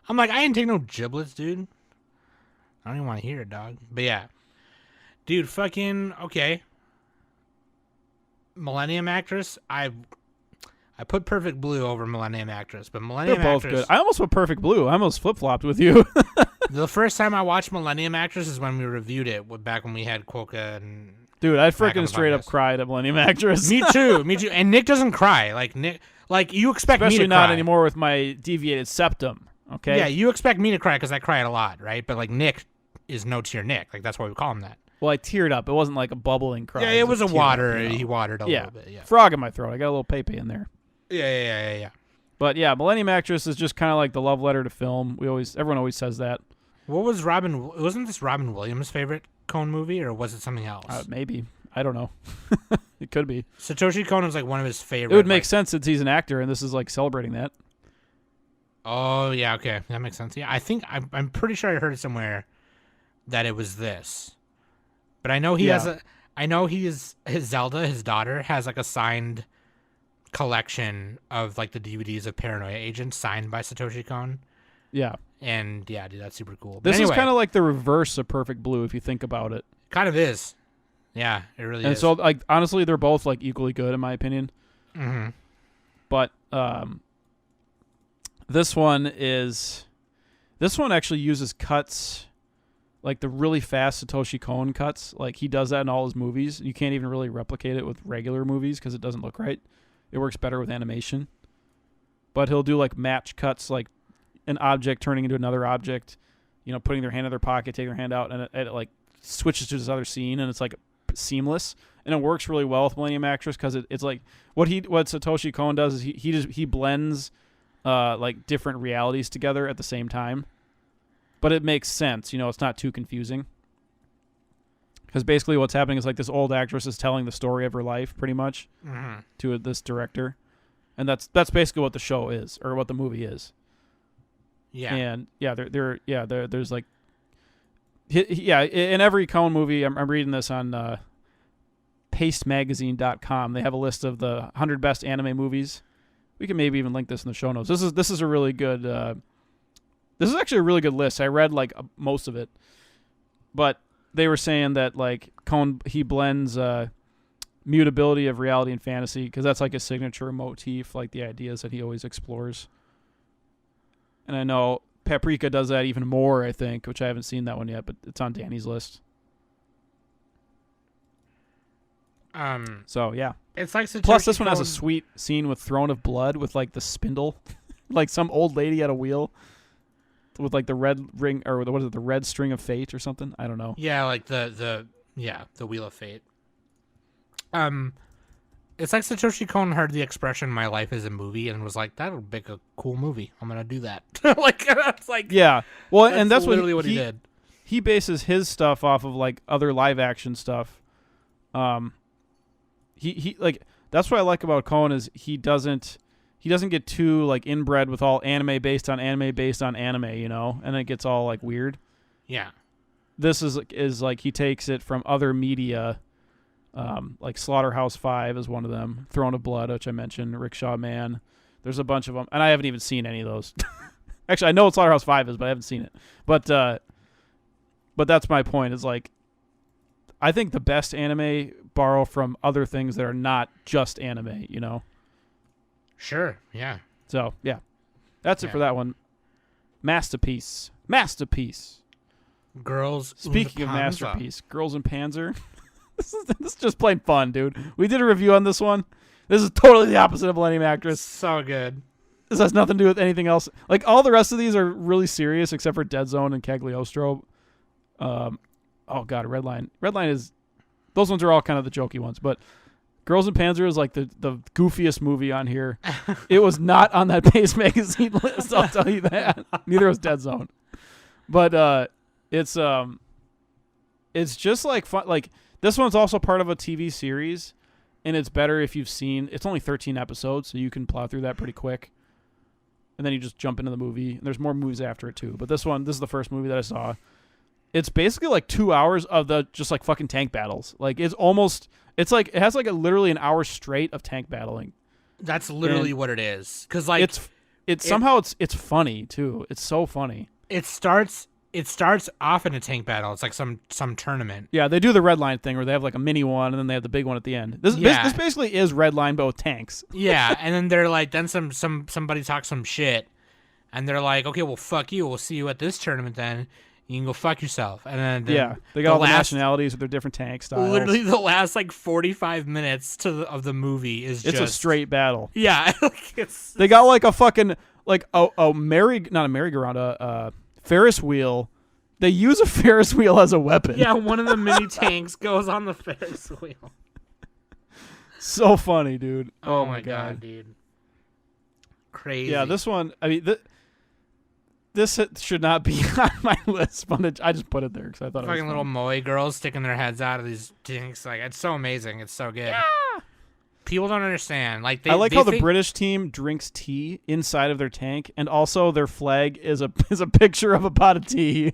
I'm like, I ain't take no giblets, dude. I don't even want to hear it, dog. But yeah. Dude, fucking, okay. Millennium Actress, I put Perfect Blue over Millennium Actress, but Millennium They're both Actress, good. I almost put Perfect Blue. I almost flip-flopped with you. the first time I watched Millennium Actress is when we reviewed it, back when we had Quokka and... Dude, I Back on freaking the straight up podcast. cried at Millennium Actress. Me too, me too. And Nick doesn't cry. Like, Nick, like you expect me Especially to not cry. anymore with my deviated septum. Okay? Yeah, you expect me to cry because I cry a lot, right? But like Nick is no tear Nick. Like that's why we call him that. Well, I teared up. It wasn't like a bubbling cry. Yeah, it was a tear water. up, you know? He watered a Yeah. little bit. Yeah. Frog in my throat. I got a little pepe in there. Yeah. But yeah, Millennium Actress is just kind of like the love letter to film. Everyone always says that. What was Robin? Wasn't this Robin Williams' favorite Cone movie, or was it something else? Maybe. I don't know. It could be. Satoshi Kon was like one of his favorite. It would make like- sense since he's an actor, and this is like celebrating that. Oh yeah, okay, that makes sense. Yeah, I think I'm pretty sure I heard it somewhere that it was this, but I know he has a. I know his Zelda, his daughter, has like a signed collection of like the DVDs of Paranoia Agent signed by Satoshi Kon. Yeah. And yeah, dude, that's super cool. But This anyway, is kind of like the reverse of Perfect Blue if you think about it. kind of is. Yeah, it really And is. so, like, honestly, they're both like equally good in my opinion. Mhm. But this one actually uses cuts, like the really fast Satoshi Kon cuts. Like he does that in all his movies. You can't even really replicate it with regular movies because it doesn't look right. It works better with animation. But he'll do like match cuts, like an object turning into another object, you know, putting their hand in their pocket, taking their hand out, and it like switches to this other scene, and it's like seamless, and it works really well with Millennium Actress because it's like what Satoshi Kon does is he blends like different realities together at the same time, but it makes sense. You know, it's not too confusing because basically what's happening is like this old actress is telling the story of her life pretty much Mhm. to this director, and that's basically what the show is or what the movie is. Yeah. And yeah, there's like, in every Coen movie, I'm reading this on pastemagazine.com. They have a list of the 100 best anime movies. We can maybe even link this in the show notes. This is a really good. This is actually a really good list. I read like most of it, but they were saying that like Coen, he blends mutability of reality and fantasy because that's like a signature motif, like the ideas that he always explores. And I know Paprika does that even more, I think, which I haven't seen that one yet, but it's on Danny's list. So, yeah. It's like Satoshi Plus, this one has a Kon- sweet scene with Throne of Blood with, like, the spindle. Like some old lady at a wheel with, like, the red ring, or what is it, the red string of fate or something? I don't know. Yeah, like the Wheel of Fate. It's like Satoshi Kon heard the expression "My life is a movie" and was like, "That'll make a cool movie. I'm gonna do that." Like it's like Yeah. Well, and that's literally what he did. he bases his stuff off of like other live action stuff. He like that's what I like about Cohen is he doesn't get too like inbred with all anime based on anime based on anime, and it gets all like weird. Yeah. This is like he takes it from other media, like Slaughterhouse-5 is one of them, Throne of Blood, which I mentioned, Rickshaw Man. There's a bunch of them, and I haven't even seen any of those. Actually, I know what Slaughterhouse-5 is, but I haven't seen it. But that's my point. Is like, I think the best anime borrow from other things that are not just anime. Sure. Yeah. So yeah, that's it for that one. Masterpiece. Girls. Speaking of Panzer. masterpiece, Girls in Panzer. This is just plain fun, dude. We did a review on this one. This is totally the opposite of Millennium Actress. So good. This has nothing to do with anything else. Like, all the rest of these are really serious, except for Dead Zone and Cagliostro. Oh, God, Redline. Redline is... Those ones are all kind of the jokey ones, but Girls in Panzer is, like, the goofiest movie on here. It was not on that Pace Magazine list, I'll tell you that. Neither was Dead Zone. But it's just, like, fun. Like, this one's also part of a TV series, and it's better if you've seen... It's only 13 episodes, so you can plow through that pretty quick. And then you just jump into the movie. And there's more movies after it, too. But this is the first movie that I saw. It's basically like 2 hours of the just like fucking tank battles. Like it has like literally an hour straight of tank battling. That's literally what it is. Cause like it's funny too. It's so funny. It starts off in a tank battle. It's like some tournament. Yeah, they do the red line thing where they have like a mini one and then they have the big one at the end. This basically is red line but with tanks. Yeah, and then they're like, then somebody talks some shit, and they're like, okay, well fuck you. We'll see you at this tournament then. You can go fuck yourself. And then they got all the nationalities with their different tank styles. Literally, the last like 45 minutes of the movie is it's just a straight battle. Yeah, they got like a fucking like not a merry-go-round, a Ferris wheel. They use a Ferris wheel as a weapon. Yeah, one of the mini tanks goes on the Ferris wheel. So funny, dude. Oh my god, dude. Crazy. Yeah, this one. I mean, this should not be on my list, but I just put it there because I thought fucking it was little moe girls sticking their heads out of these tanks. Like, it's so amazing. It's so good. Yeah. People don't understand. Like, I like how the British team drinks tea inside of their tank, and also their flag is a picture of a pot of tea.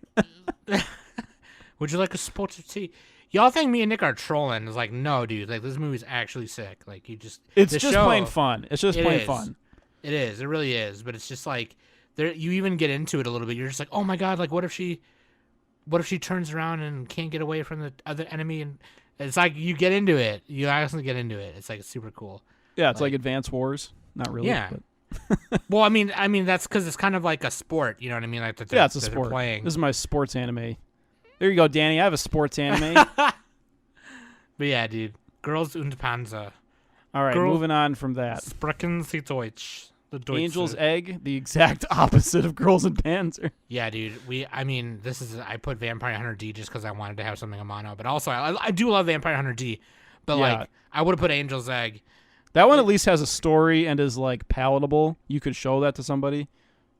Would you like a spot of tea? Y'all think me and Nick are trolling? It's like, no, dude. Like, this movie's actually sick. Like, it's just plain fun. It's just plain fun. It is. It really is. But it's just like, you even get into it a little bit. You're just like, oh my god, like what if she turns around and can't get away from the other enemy? And it's like you get into it. You actually get into it. It's like super cool. Yeah, it's like Advance Wars. Not really. Yeah. But. Well, I mean that's because it's kind of like a sport. You know what I mean? Like it's a sport. Playing. This is my sports anime. There you go, Danny. I have a sports anime. But yeah, dude, Girls und Panzer. All right, moving on from that. Sprechen Sie Deutsch. Angel's Egg, the exact opposite of Girls in Panzer. Yeah, dude. I put Vampire Hunter D just because I wanted to have something in mono, but also I do love Vampire Hunter D, but like I would have put Angel's Egg. That one at least has a story and is like palatable. You could show that to somebody.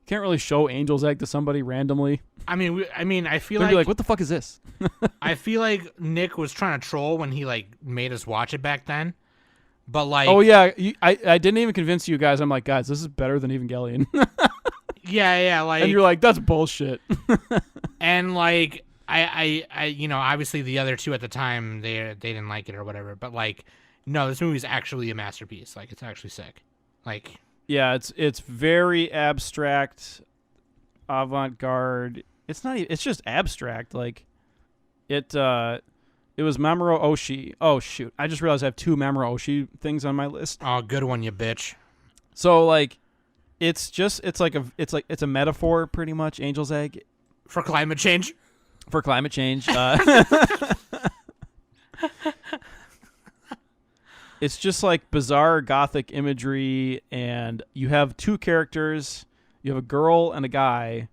Can't really show Angel's Egg to somebody randomly. I mean, I feel They'd be like, what the fuck is this? I feel like Nick was trying to troll when he like made us watch it back then. But like, oh yeah, I didn't even convince you guys. I'm like, guys, this is better than Evangelion. yeah, like, and you're like, that's bullshit. And like, I obviously the other two at the time they didn't like it or whatever. But like, no, this movie is actually a masterpiece. Like, it's actually sick. Like, yeah, it's very abstract, avant-garde. It's not. It's just abstract. Like, It was Mamoru Oshii. Oh, shoot. I just realized I have two Mamoru Oshii things on my list. Oh, good one, you bitch. So, like, it's a metaphor, pretty much, Angel's Egg. For climate change? For climate change. It's just, like, bizarre gothic imagery, and you have two characters. You have a girl and a guy,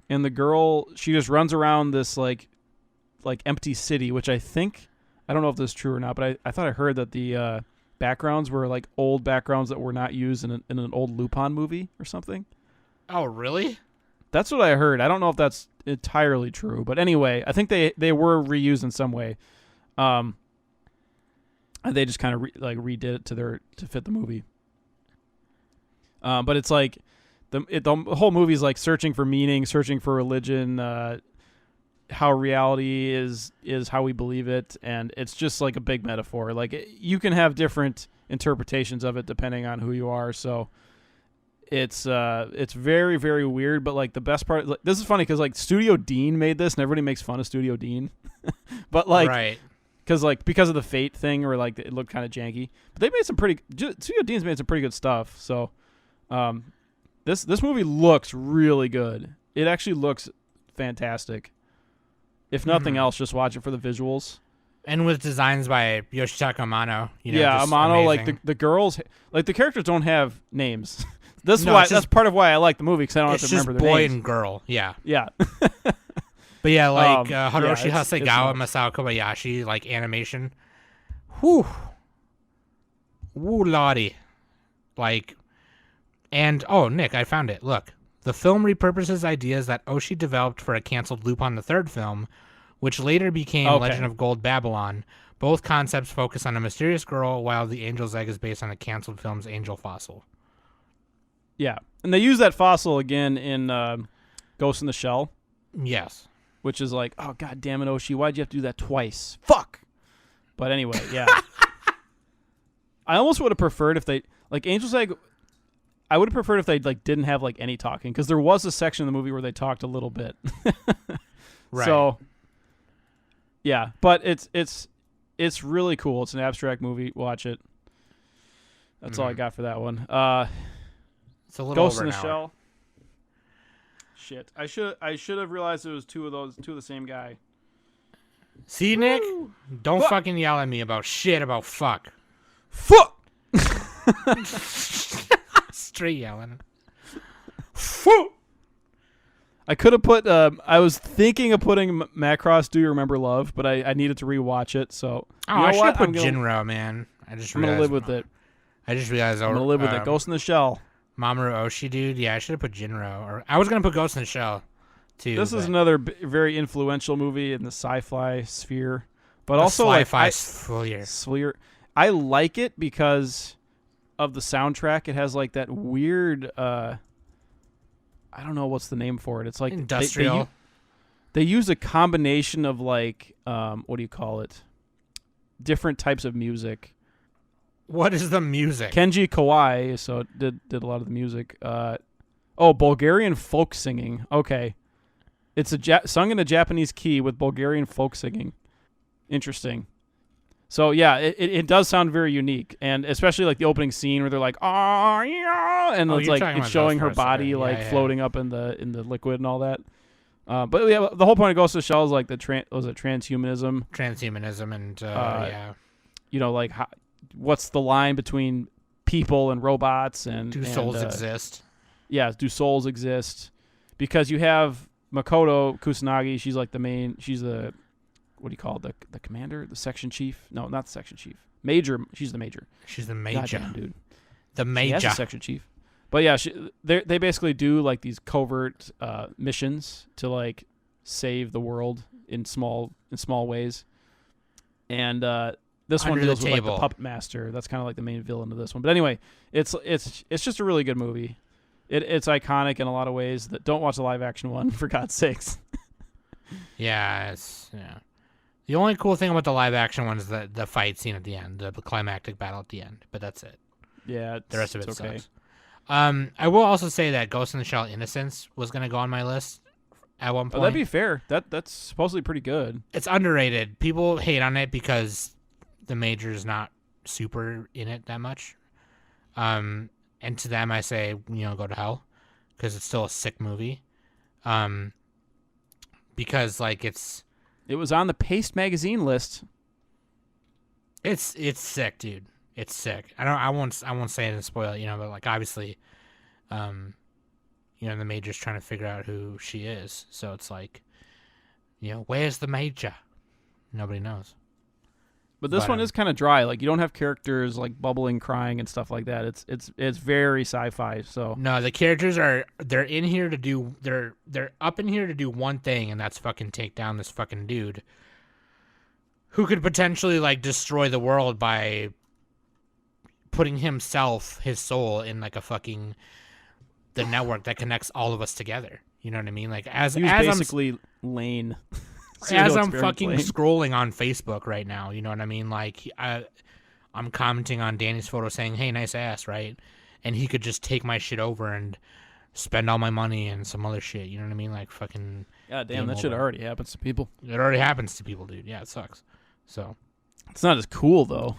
and the girl, she just runs around this, like empty city, which I don't know if this is true or not, but I thought I heard that the backgrounds were like old backgrounds that were not used in an old Lupin movie or something. Oh, really? That's what I heard. I don't know if that's entirely true, but anyway, I think they were reused in some way. And they just kind of redid it to fit the movie. But it's like the whole movie is like searching for meaning, searching for religion, how reality is how we believe it, and it's just like a big metaphor. Like you can have different interpretations of it depending on who you are. So it's very, very weird. But like the best part, like, this is funny because like Studio Dean made this, and everybody makes fun of Studio Dean, but like right. Because of the Fate thing, or like it looked kind of janky. But they made Studio Dean's made some pretty good stuff. So, this movie looks really good. It actually looks fantastic. If nothing else, just watch it for the visuals. And with designs by Yoshitaka Amano. Amano. Amazing. Like the girls, like the characters don't have names. That's part of why I like the movie, because I don't have to remember their names. It's just boy and girl. Yeah. Yeah. But yeah, like Hiroshi it's Hasegawa, Masao Kobayashi, like animation. Whew. Woo lordy. Like, and, oh, Nick, I found it. Look. The film repurposes ideas that Oshii developed for a canceled Lupin the Third film, which later became Legend of Gold Babylon. Both concepts focus on a mysterious girl, while The Angel's Egg is based on a canceled film's angel fossil. Yeah. And they use that fossil again in Ghost in the Shell. Yes. Which is like, oh, god damn it, Oshii, why'd you have to do that twice? Fuck! But anyway, yeah. I almost would have preferred if they... Like, Angel's Egg... I would have preferred if they like didn't have like any talking, because there was a section of the movie where they talked a little bit. Right. So, yeah. But it's really cool. It's an abstract movie. Watch it. That's all I got for that one. It's a little Ghost over in the an hour. Shell. Shit. I should have realized it was two of the same guy. See, Nick? Don't fucking yell at me about shit about fuck. Fuck! Straight yelling. Fuck! I could have put... I was thinking of putting Macross Do You Remember Love, but I needed to rewatch it, so... Oh, you know I should what? have put Jinro, man. I'm going to live with it. I just realized... I'm going to live with it. Ghost in the Shell. Mamoru Oshii, dude. Yeah, I should have put Jinro. Or I was going to put Ghost in the Shell, too. This is another very influential movie in the sci-fi sphere. But the also... sci-fi sphere. I like it because of the soundtrack. It has like that weird... I don't know what's the name for it. It's like... Industrial. They use a combination of like... what do you call it? Different types of music. What is the music? Kenji Kawai, so did a lot of the music. Bulgarian folk singing. Okay. It's sung in a Japanese key with Bulgarian folk singing. Interesting. So yeah, it does sound very unique, and especially like the opening scene where they're like, "Oh yeah," and it's like it's showing her body floating up in the liquid and all that. But yeah, the whole point of Ghost of the Shell is like transhumanism. Transhumanism and yeah. You know, like what's the line between people and robots, and do souls exist? Yeah, do souls exist? Because you have Makoto Kusanagi. She's like the main. She's the... What do you call it? The commander? The section chief? No, not the section chief. Major. She's the major. She's the major. Goddamn, dude. The major. She has a section chief. But yeah, they basically do like these covert missions to like save the world in small ways. And this one deals with like the puppet master. That's kind of like the main villain of this one. But anyway, it's just a really good movie. It's iconic in a lot of ways. Don't watch the live action one, for God's sakes. Yeah. The only cool thing about the live action one is the fight scene at the end, the climactic battle at the end. But that's it. Yeah, the rest of it okay. sucks. I will also say that Ghost in the Shell Innocence was going to go on my list at one point. Oh, that'd be fair. That's supposedly pretty good. It's underrated. People hate on it because the Major's not super in it that much. And to them, I say, go to hell, because it's still a sick movie. Because like it was on the Paste magazine list. It's sick, dude. It's sick. I won't say it and spoil it, but like obviously, the Major's trying to figure out who she is. So it's like, where's the Major? Nobody knows. But this one is kind of dry. Like you don't have characters like bubbling, crying, and stuff like that. It's very sci-fi. So No, the characters they're in here to do they're up in here to do one thing, and that's fucking take down this fucking dude who could potentially like destroy the world by putting his soul in like a fucking the network that connects all of us together. You know what I mean? Like as basically Lane. As I'm fucking scrolling on Facebook right now, you know what I mean? Like, I'm commenting on Danny's photo saying, hey, nice ass, right? And he could just take my shit over and spend all my money and some other shit, you know what I mean? Like, fucking... God damn, that shit already happens to people. It already happens to people, dude. Yeah, it sucks. So... It's not as cool, though.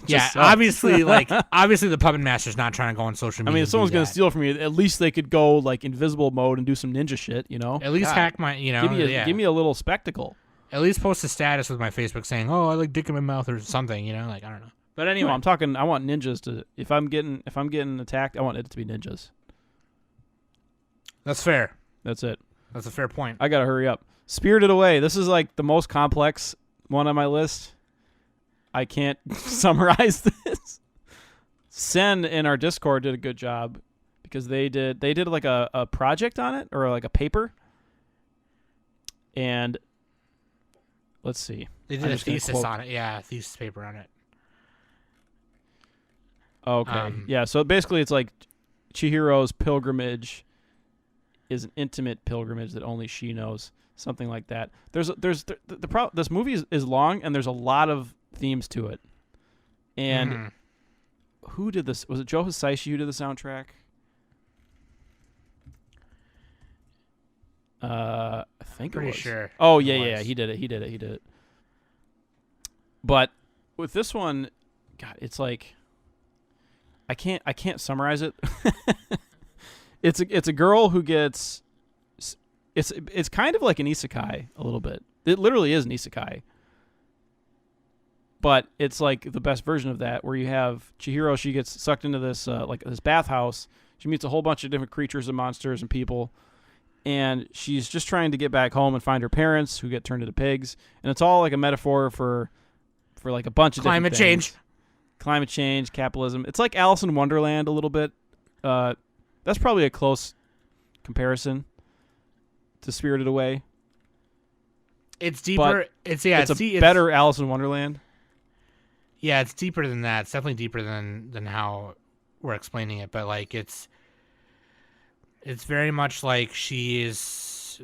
Yeah, obviously the Puppet Master's not trying to go on social media. I mean, if someone's going to steal from you, at least they could go, like, invisible mode and do some ninja shit, you know? At least hack my, you know... Give me a little spectacle. At least post a status with my Facebook saying, oh, I like dick in my mouth or something, you know? Like, I don't know. But anyway. No, I want ninjas to... If I'm getting attacked, I want it to be ninjas. That's fair. That's it. That's a fair point. I got to hurry up. Spirited Away. This is, like, the most complex one on my list. I can't summarize this. Sen in our Discord did a good job because they did like a project on it or like a paper. And let's see. They did a thesis on it. Yeah, a thesis paper on it. Okay. Yeah, so basically it's like Chihiro's pilgrimage is an intimate pilgrimage that only she knows. Something like that. This movie is long and there's a lot of themes to it. And who did this? Was it Joe Hisaishi who did the soundtrack? I think pretty it was. Sure. Oh yeah, he did it. But with this one, God, it's like I can't summarize it. It's a girl who gets it's kind of like an isekai a little bit. It literally is an isekai. But it's like the best version of that, where you have Chihiro. She gets sucked into this like this bathhouse. She meets a whole bunch of different creatures and monsters and people, and she's just trying to get back home and find her parents, who get turned into pigs. And it's all like a metaphor for like a bunch of climate different climate change, capitalism. It's like Alice in Wonderland a little bit. That's probably a close comparison to Spirited Away. It's deeper. It's better Alice in Wonderland. Yeah, it's deeper than that. It's definitely deeper than how we're explaining it. But like, it's very much like she is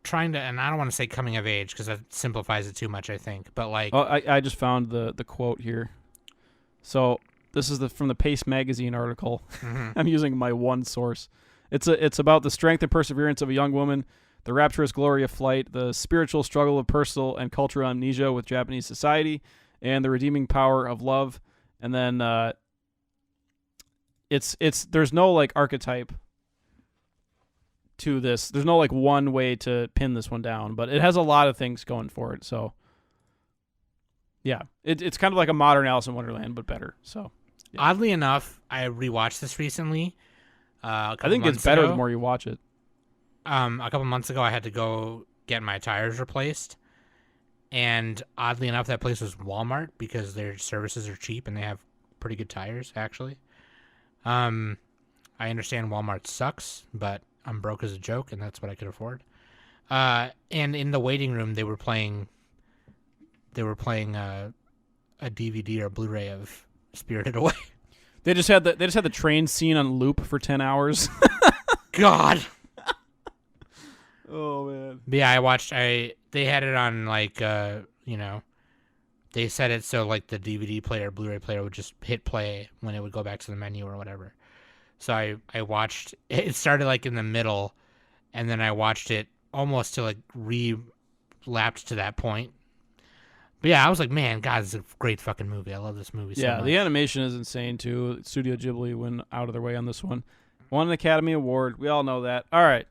trying to, and I don't want to say coming of age because that simplifies it too much, I think. But like, I just found the quote here. So this is from the Pace magazine article. Mm-hmm. I'm using my one source. It's about the strength and perseverance of a young woman, the rapturous glory of flight, the spiritual struggle of personal and cultural amnesia with Japanese society, and the redeeming power of love. And then there's no like archetype to this. There's no like one way to pin this one down, but it has a lot of things going for it. So yeah, it's kind of like a modern Alice in Wonderland, but better. So yeah. Oddly enough, I rewatched this recently. I think it's better the more you watch it. A couple months ago, I had to go get my tires replaced. And oddly enough, that place was Walmart because their services are cheap and they have pretty good tires, actually. I understand Walmart sucks, but I'm broke as a joke, and that's what I could afford. And in the waiting room, they were playing a DVD or Blu-ray of Spirited Away. They just had the train scene on loop for 10 hours. God. Oh man. But yeah, they had it on like they set it so like the DVD player, Blu-ray player would just hit play when it would go back to the menu or whatever. So I watched it started like in the middle, and then I watched it almost till it relapsed to that point. But yeah, I was like, man, God, this is a great fucking movie. I love this movie so much. Yeah, the animation is insane too. Studio Ghibli went out of their way on this one. Won an Academy Award. We all know that. All right.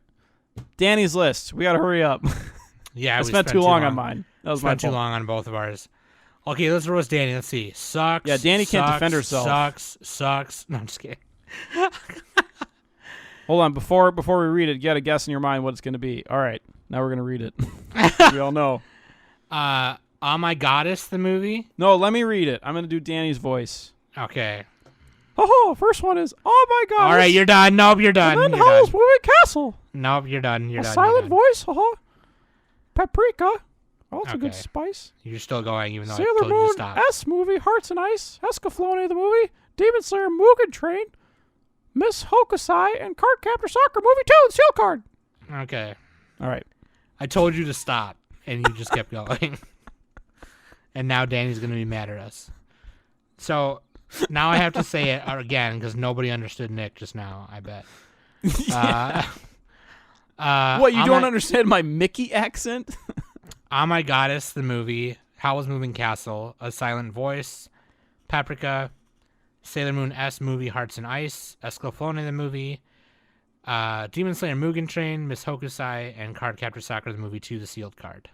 Danny's list. We got to hurry up. Yeah, I spent too long on mine. That was my fault. Spent too long on both of ours. Okay, let's roast Danny. Let's see. Sucks. Yeah, Danny can't defend herself. Sucks. No, I'm just kidding. Hold on. Before we read it, you got to guess in your mind what it's going to be. All right. Now we're going to read it. We all know. Oh My Goddess, the movie? No, let me read it. I'm going to do Danny's voice. Okay. Oh, first one is, oh my God. All right, you're done. Nope, you're done. And then You're Howl's done. Moving Castle. Nope, you're done. You're A done. silent you're done. voice. Paprika. Oh, that's a good Okay. spice. You're still going, even though I Sailor told you Moon to stop. S movie, Hearts and Ice, Escaflowne the movie, Demon Slayer Mugen Train, Miss Hokusai, and Cardcaptor Soccer movie 2, the seal card. Okay. All right. I told you to stop, and you just kept going. And now Danny's going to be mad at us. So now I have to say it again because nobody understood Nick just now, I bet. What, you don't understand my Mickey accent? Oh My Goddess, the movie, Howl's Moving Castle, A Silent Voice, Paprika, Sailor Moon S movie, Hearts and Ice, Escaflowne the movie, Demon Slayer Mugen Train, Miss Hokusai, and Cardcaptor Sakura the movie 2, the sealed card.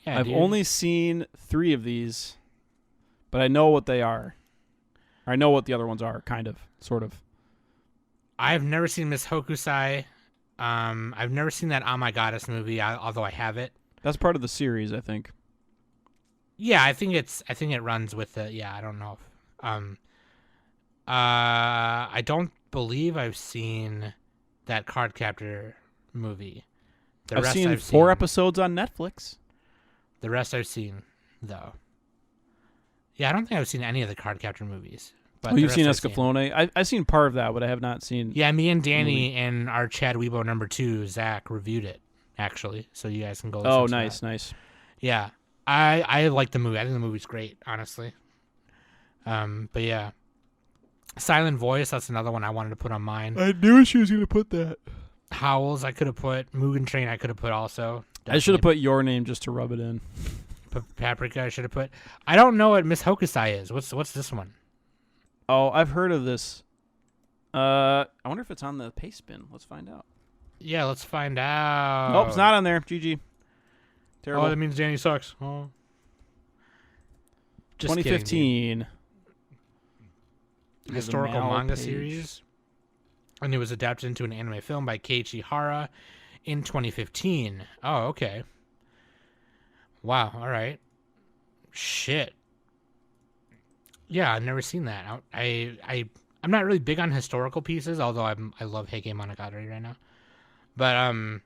Yeah, I've dude. only seen 3 of these, but I know what they are. I know what the other ones are, kind of, sort of. I've never seen Miss Hokusai. I've never seen that Oh My Goddess movie, although I have it. That's part of the series, I think. Yeah, I think it runs with it. Yeah, I don't know. I don't believe I've seen that Cardcaptor movie. I've seen 4 episodes on Netflix. The rest I've seen, though. Yeah, I don't think I've seen any of the Cardcaptor movies. But Oh, the you've seen rest I've Escaflowne? I've seen part of that, but I have not seen... Yeah, me and Danny and our Chad Weibo number 2, Zach, reviewed it, actually. So you guys can go listen Oh, to nice, that. nice. Yeah. I like the movie. I think the movie's great, honestly. But yeah. Silent Voice, that's another one I wanted to put on mine. I knew she was going to put that. Howls, I could have put. Mugen Train, I could have put also. I should have put your name just to rub it in. Paprika, I should have put. I don't know what Miss Hokusai is. What's this one? Oh, I've heard of this. I wonder if it's on the paste bin. Let's find out. Yeah, let's find out. Nope, it's not on there. GG. Terrible. Oh, that means Danny sucks. Oh. Just 2015. Historical Mal manga page. series. And it was adapted into an anime film by Keiichi Hara in 2015. Oh, okay. Wow, all right. Shit. Yeah, I've never seen that. I'm not really big on historical pieces, although I love Heike Monogatari right now. But I'm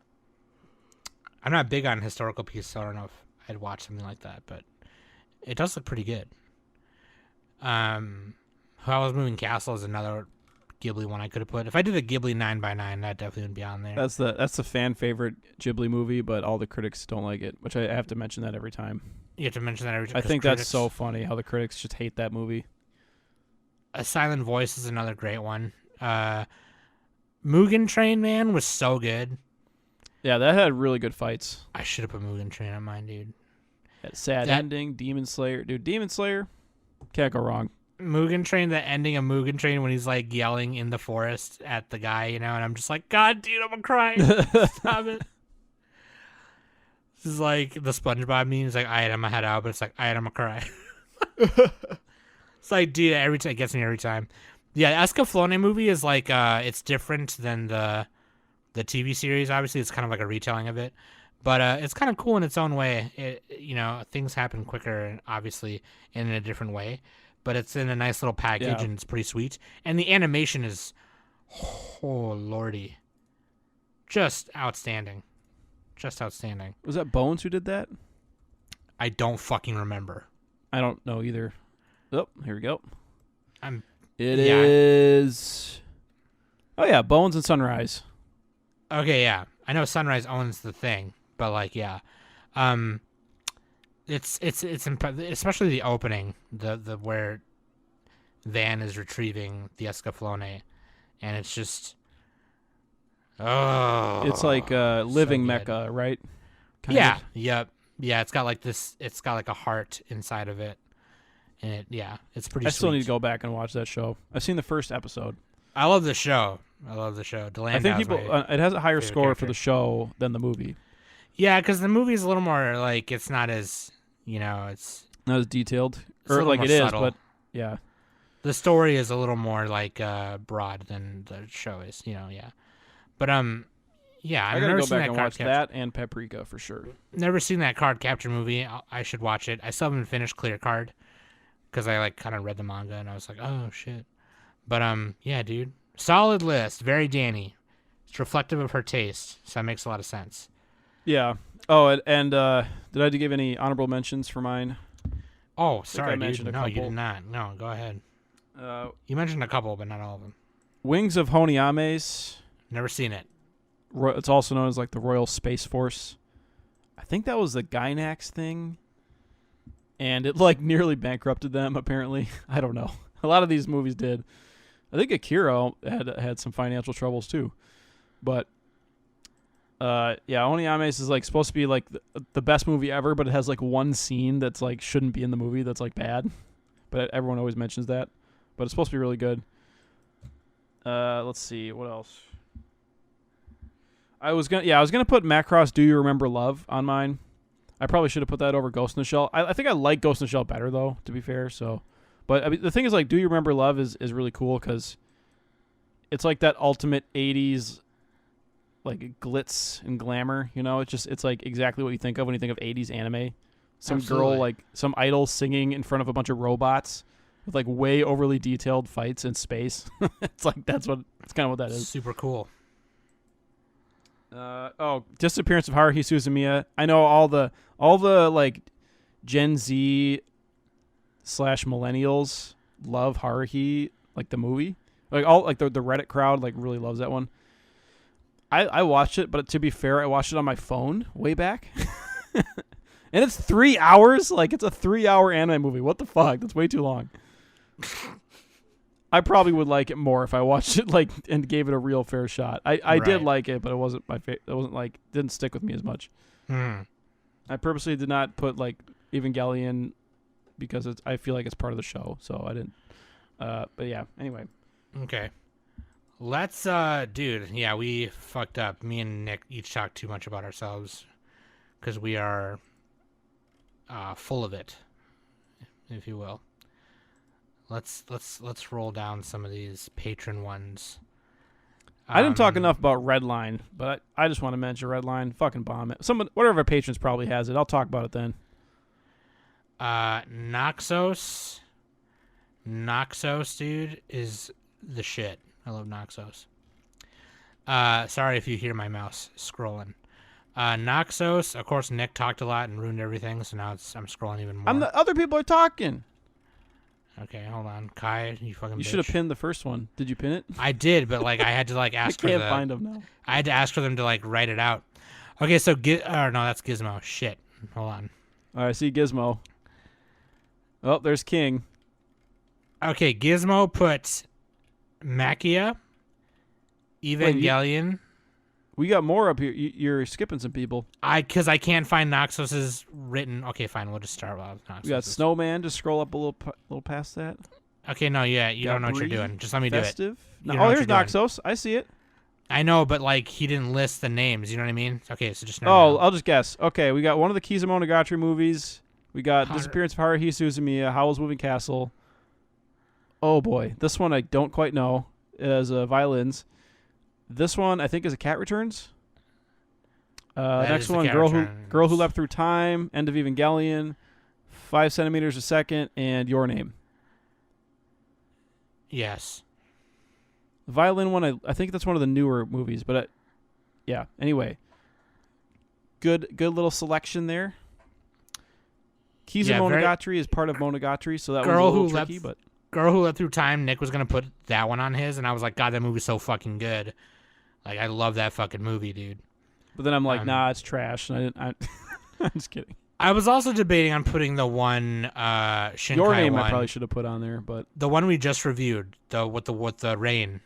not big on historical pieces, so I don't know if I'd watch something like that, but it does look pretty good. Howl's Moving Castle is another Ghibli one I could have put. If I did a Ghibli 9x9, that definitely would be on there. That's the fan favorite Ghibli movie, but all the critics don't like it, which I have to mention that every time. You have to mention that every time. I think that's so funny how the critics just hate that movie. A Silent Voice is another great one. Mugen Train, man, was so good. Yeah, that had really good fights. I should have put Mugen Train on mine, dude. That sad ending, Demon Slayer. Dude, Demon Slayer, can't go wrong. Mugen Train, the ending of Mugen Train when he's like yelling in the forest at the guy, you know, and I'm just like, God, dude, I'm crying. Stop it. This is like the SpongeBob meme. It's like, all right, I'm gonna head out, but it's like, all right, I'm gonna cry. It's like, dude, it gets me every time. Yeah, Escaflowne movie is like, it's different than the TV series. Obviously, it's kind of like a retelling of it, but it's kind of cool in its own way. You know, things happen quicker, obviously, in a different way, but it's in a nice little package and it's pretty sweet. And the animation is, oh lordy, just outstanding. Just outstanding. Was that Bones who did that? I don't fucking remember. I don't know either. Oh, here we go. It yeah. is. Oh yeah, Bones and Sunrise. Okay, yeah. I know Sunrise owns the thing, but like, yeah. It's especially the opening, the where Van is retrieving the Escaflowne, and it's just, oh. It's like living so good. mecha, right? Yeah. Kind of. Yep. Yeah. It's got like this. It's got like a heart inside of it, and it's pretty. I still sweet. need to go back and watch that show. I've seen the first episode. I love the show. Delandau I think people it has a higher favorite score character. for the show than the movie. Yeah, because the movie is a little more like, it's not as, you know, it's Not as detailed, a or little like more it is, subtle. but yeah. The story is a little more like broad than the show is, you know, yeah. But Yeah, I I've gotta never go seen back that and card watch capture. that and Paprika for sure. Never seen that card capture movie. I should watch it. I still haven't finished Clear Card because I like kind of read the manga and I was like, oh shit. But yeah, dude, solid list. Very Danny. It's reflective of her taste, so that makes a lot of sense. Yeah. Oh, and did I give any honorable mentions for mine? Oh, I sorry, mentioned dude. a No, you couple. did not. No, go ahead. You You mentioned a couple, but not all of them. Wings of Honiames. Never seen it. It's also known as like the Royal Space Force. I think that was the Gynax thing, and it like nearly bankrupted them. Apparently, I don't know. A lot of these movies did. I think Akira had some financial troubles too, but yeah, Honiames is like supposed to be like the best movie ever, but it has like one scene that's like shouldn't be in the movie that's like bad, but everyone always mentions that. But it's supposed to be really good. Let's see what else. I was gonna put Macross Do You Remember Love on mine. I probably should have put that over Ghost in the Shell. I think I like Ghost in the Shell better though, to be fair. So, but I mean, the thing is like Do You Remember Love is really cool because it's like that ultimate '80s like glitz and glamour. You know, it's like exactly what you think of when you think of '80s anime. Some Absolutely. girl like some idol singing in front of a bunch of robots with like way overly detailed fights in space. It's like it's kind of what that is. Super cool. Disappearance of Haruhi Suzumiya. I know all the like Gen Z / millennials love Haruhi, like the movie. Like all like the Reddit crowd like really loves that one. I watched it, but to be fair, I watched it on my phone way back. And it's 3 hours. Like it's a 3-hour anime movie. What the fuck? That's way too long. I probably would like it more if I watched it like and gave it a real fair shot. I did Right. like it, but it wasn't my favorite. It wasn't like didn't stick with me as much. I purposely did not put like Evangelion because I feel like it's part of the show, so I didn't. But yeah. Anyway, Okay. Let's dude, yeah, we fucked up. Me and Nick each talked too much about ourselves because we are full of it, if you will. Let's roll down some of these patron ones. I didn't talk enough about Redline, but I just want to mention Redline. Fucking bomb it. Whatever of our patrons probably has it. I'll talk about it then. Noxos, dude, is the shit. I love Noxos. Sorry if you hear my mouse scrolling. Noxos, of course, Nick talked a lot and ruined everything, so now I'm scrolling even more. Other people are talking. Okay, hold on. Kai, you fucking You bitch. should have pinned the first one. Did you pin it? I did, but like I had to like I ask for can't the. find them now. I had to ask for them to like write it out. Okay, so no, that's Gizmo. Shit. Hold on. All right, see Gizmo. Oh, there's King. Okay, Gizmo put Machia, Evangelion. We got more up here. You're skipping some people. Because I can't find Noxos's written. Okay, fine. We'll just start with Noxos. We got Snowman. Just scroll up a little past that. Okay, no, yeah, you Got don't know what you're Bree, doing. Just let me do it. Festive. You No, don't know what here's you're doing. Noxos. I see it. I know, but like he didn't list the names. You know what I mean? Okay, so just. I'll just guess. Okay, we got one of the Kizamonogatari movies. We got Har- Disappearance of Haruhi Suzumiya, Howl's Moving Castle. Oh boy, this one I don't quite know. As violins. This one I think is a Cat Returns. That Next is The one, Cat Girl Who Returns. Leapt Through Time, End of Evangelion, 5 centimeters a second, and Your Name. Yes. The violin one, I think that's one of the newer movies, but yeah. Anyway, good little selection there. Kizamonogatari is part of Monogatari, so that was a Girl little Who tricky, Leapt- but Girl Who Leapt Through Time. Nick was gonna put that one on his, and I was like, God, that movie's so fucking good. Like, I love that fucking movie, dude. then I'm like, nah, it's trash. And I'm just kidding. I was also debating on putting the one Shinkai Your Name one. I probably should have put on there, but The one we just reviewed, with the rain,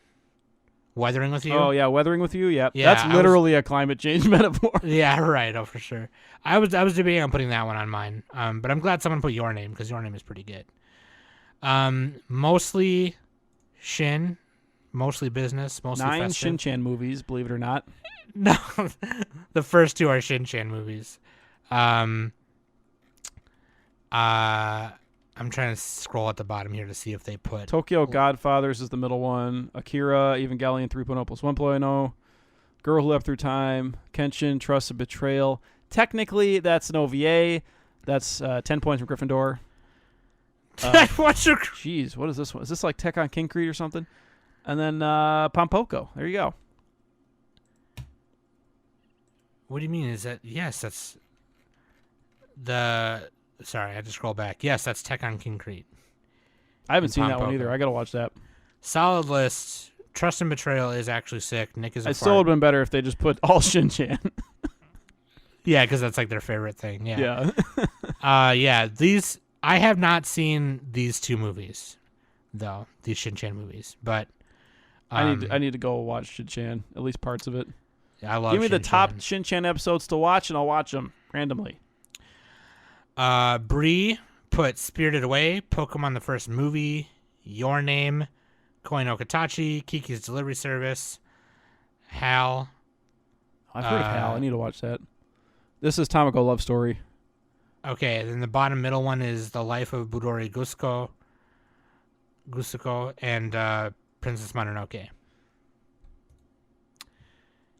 Weathering with You. oh yeah, Weathering with You, yeah, Yeah, that's literally a climate change metaphor. Yeah, right. Oh, for sure. I was debating on putting that one on mine. But I'm glad someone put Your Name because Your Name is pretty good. Mostly Shin, mostly business, mostly 9 festive. Shin-Chan movies, believe it or not. No, the first two are Shin-Chan movies. I'm trying to scroll at the bottom here to see if they put Tokyo Godfathers is the middle one. Akira, Evangelion 3.0 plus 1.0. Girl Who Leapt Through Time, Kenshin, Trust and Betrayal. Technically, that's an OVA. That's 10 points from Gryffindor. What's your... Jeez, what is this one? Is this like Tech on King Creed or something? And then Pompoko. There you go. What do you mean? Is that... Yes, that's... The... Sorry, I had to scroll back. Yes, that's Tech on King Creed. I haven't seen that one Pompoko. either. I got to watch that. Solid list. Trust and Betrayal is actually sick. Nick is a It still would have been better if they just put all Shin-Chan. Yeah, because that's like their favorite thing. Yeah. Yeah. These... I have not seen these two movies, though. These Shin-Chan movies. But... I need to go watch Shin-Chan. At least parts of it. I love Give me the Shin-Chan. top Shin-Chan episodes to watch, and I'll watch them randomly. Bree put Spirited Away, Pokemon the First Movie, Your Name, Koi no Katachi, Kiki's Delivery Service, Hal. I've heard of Hal. I need to watch that. This is Tamako Love Story. Okay, then the bottom middle one is The Life of Budori Gusuko, and Princess Mononoke.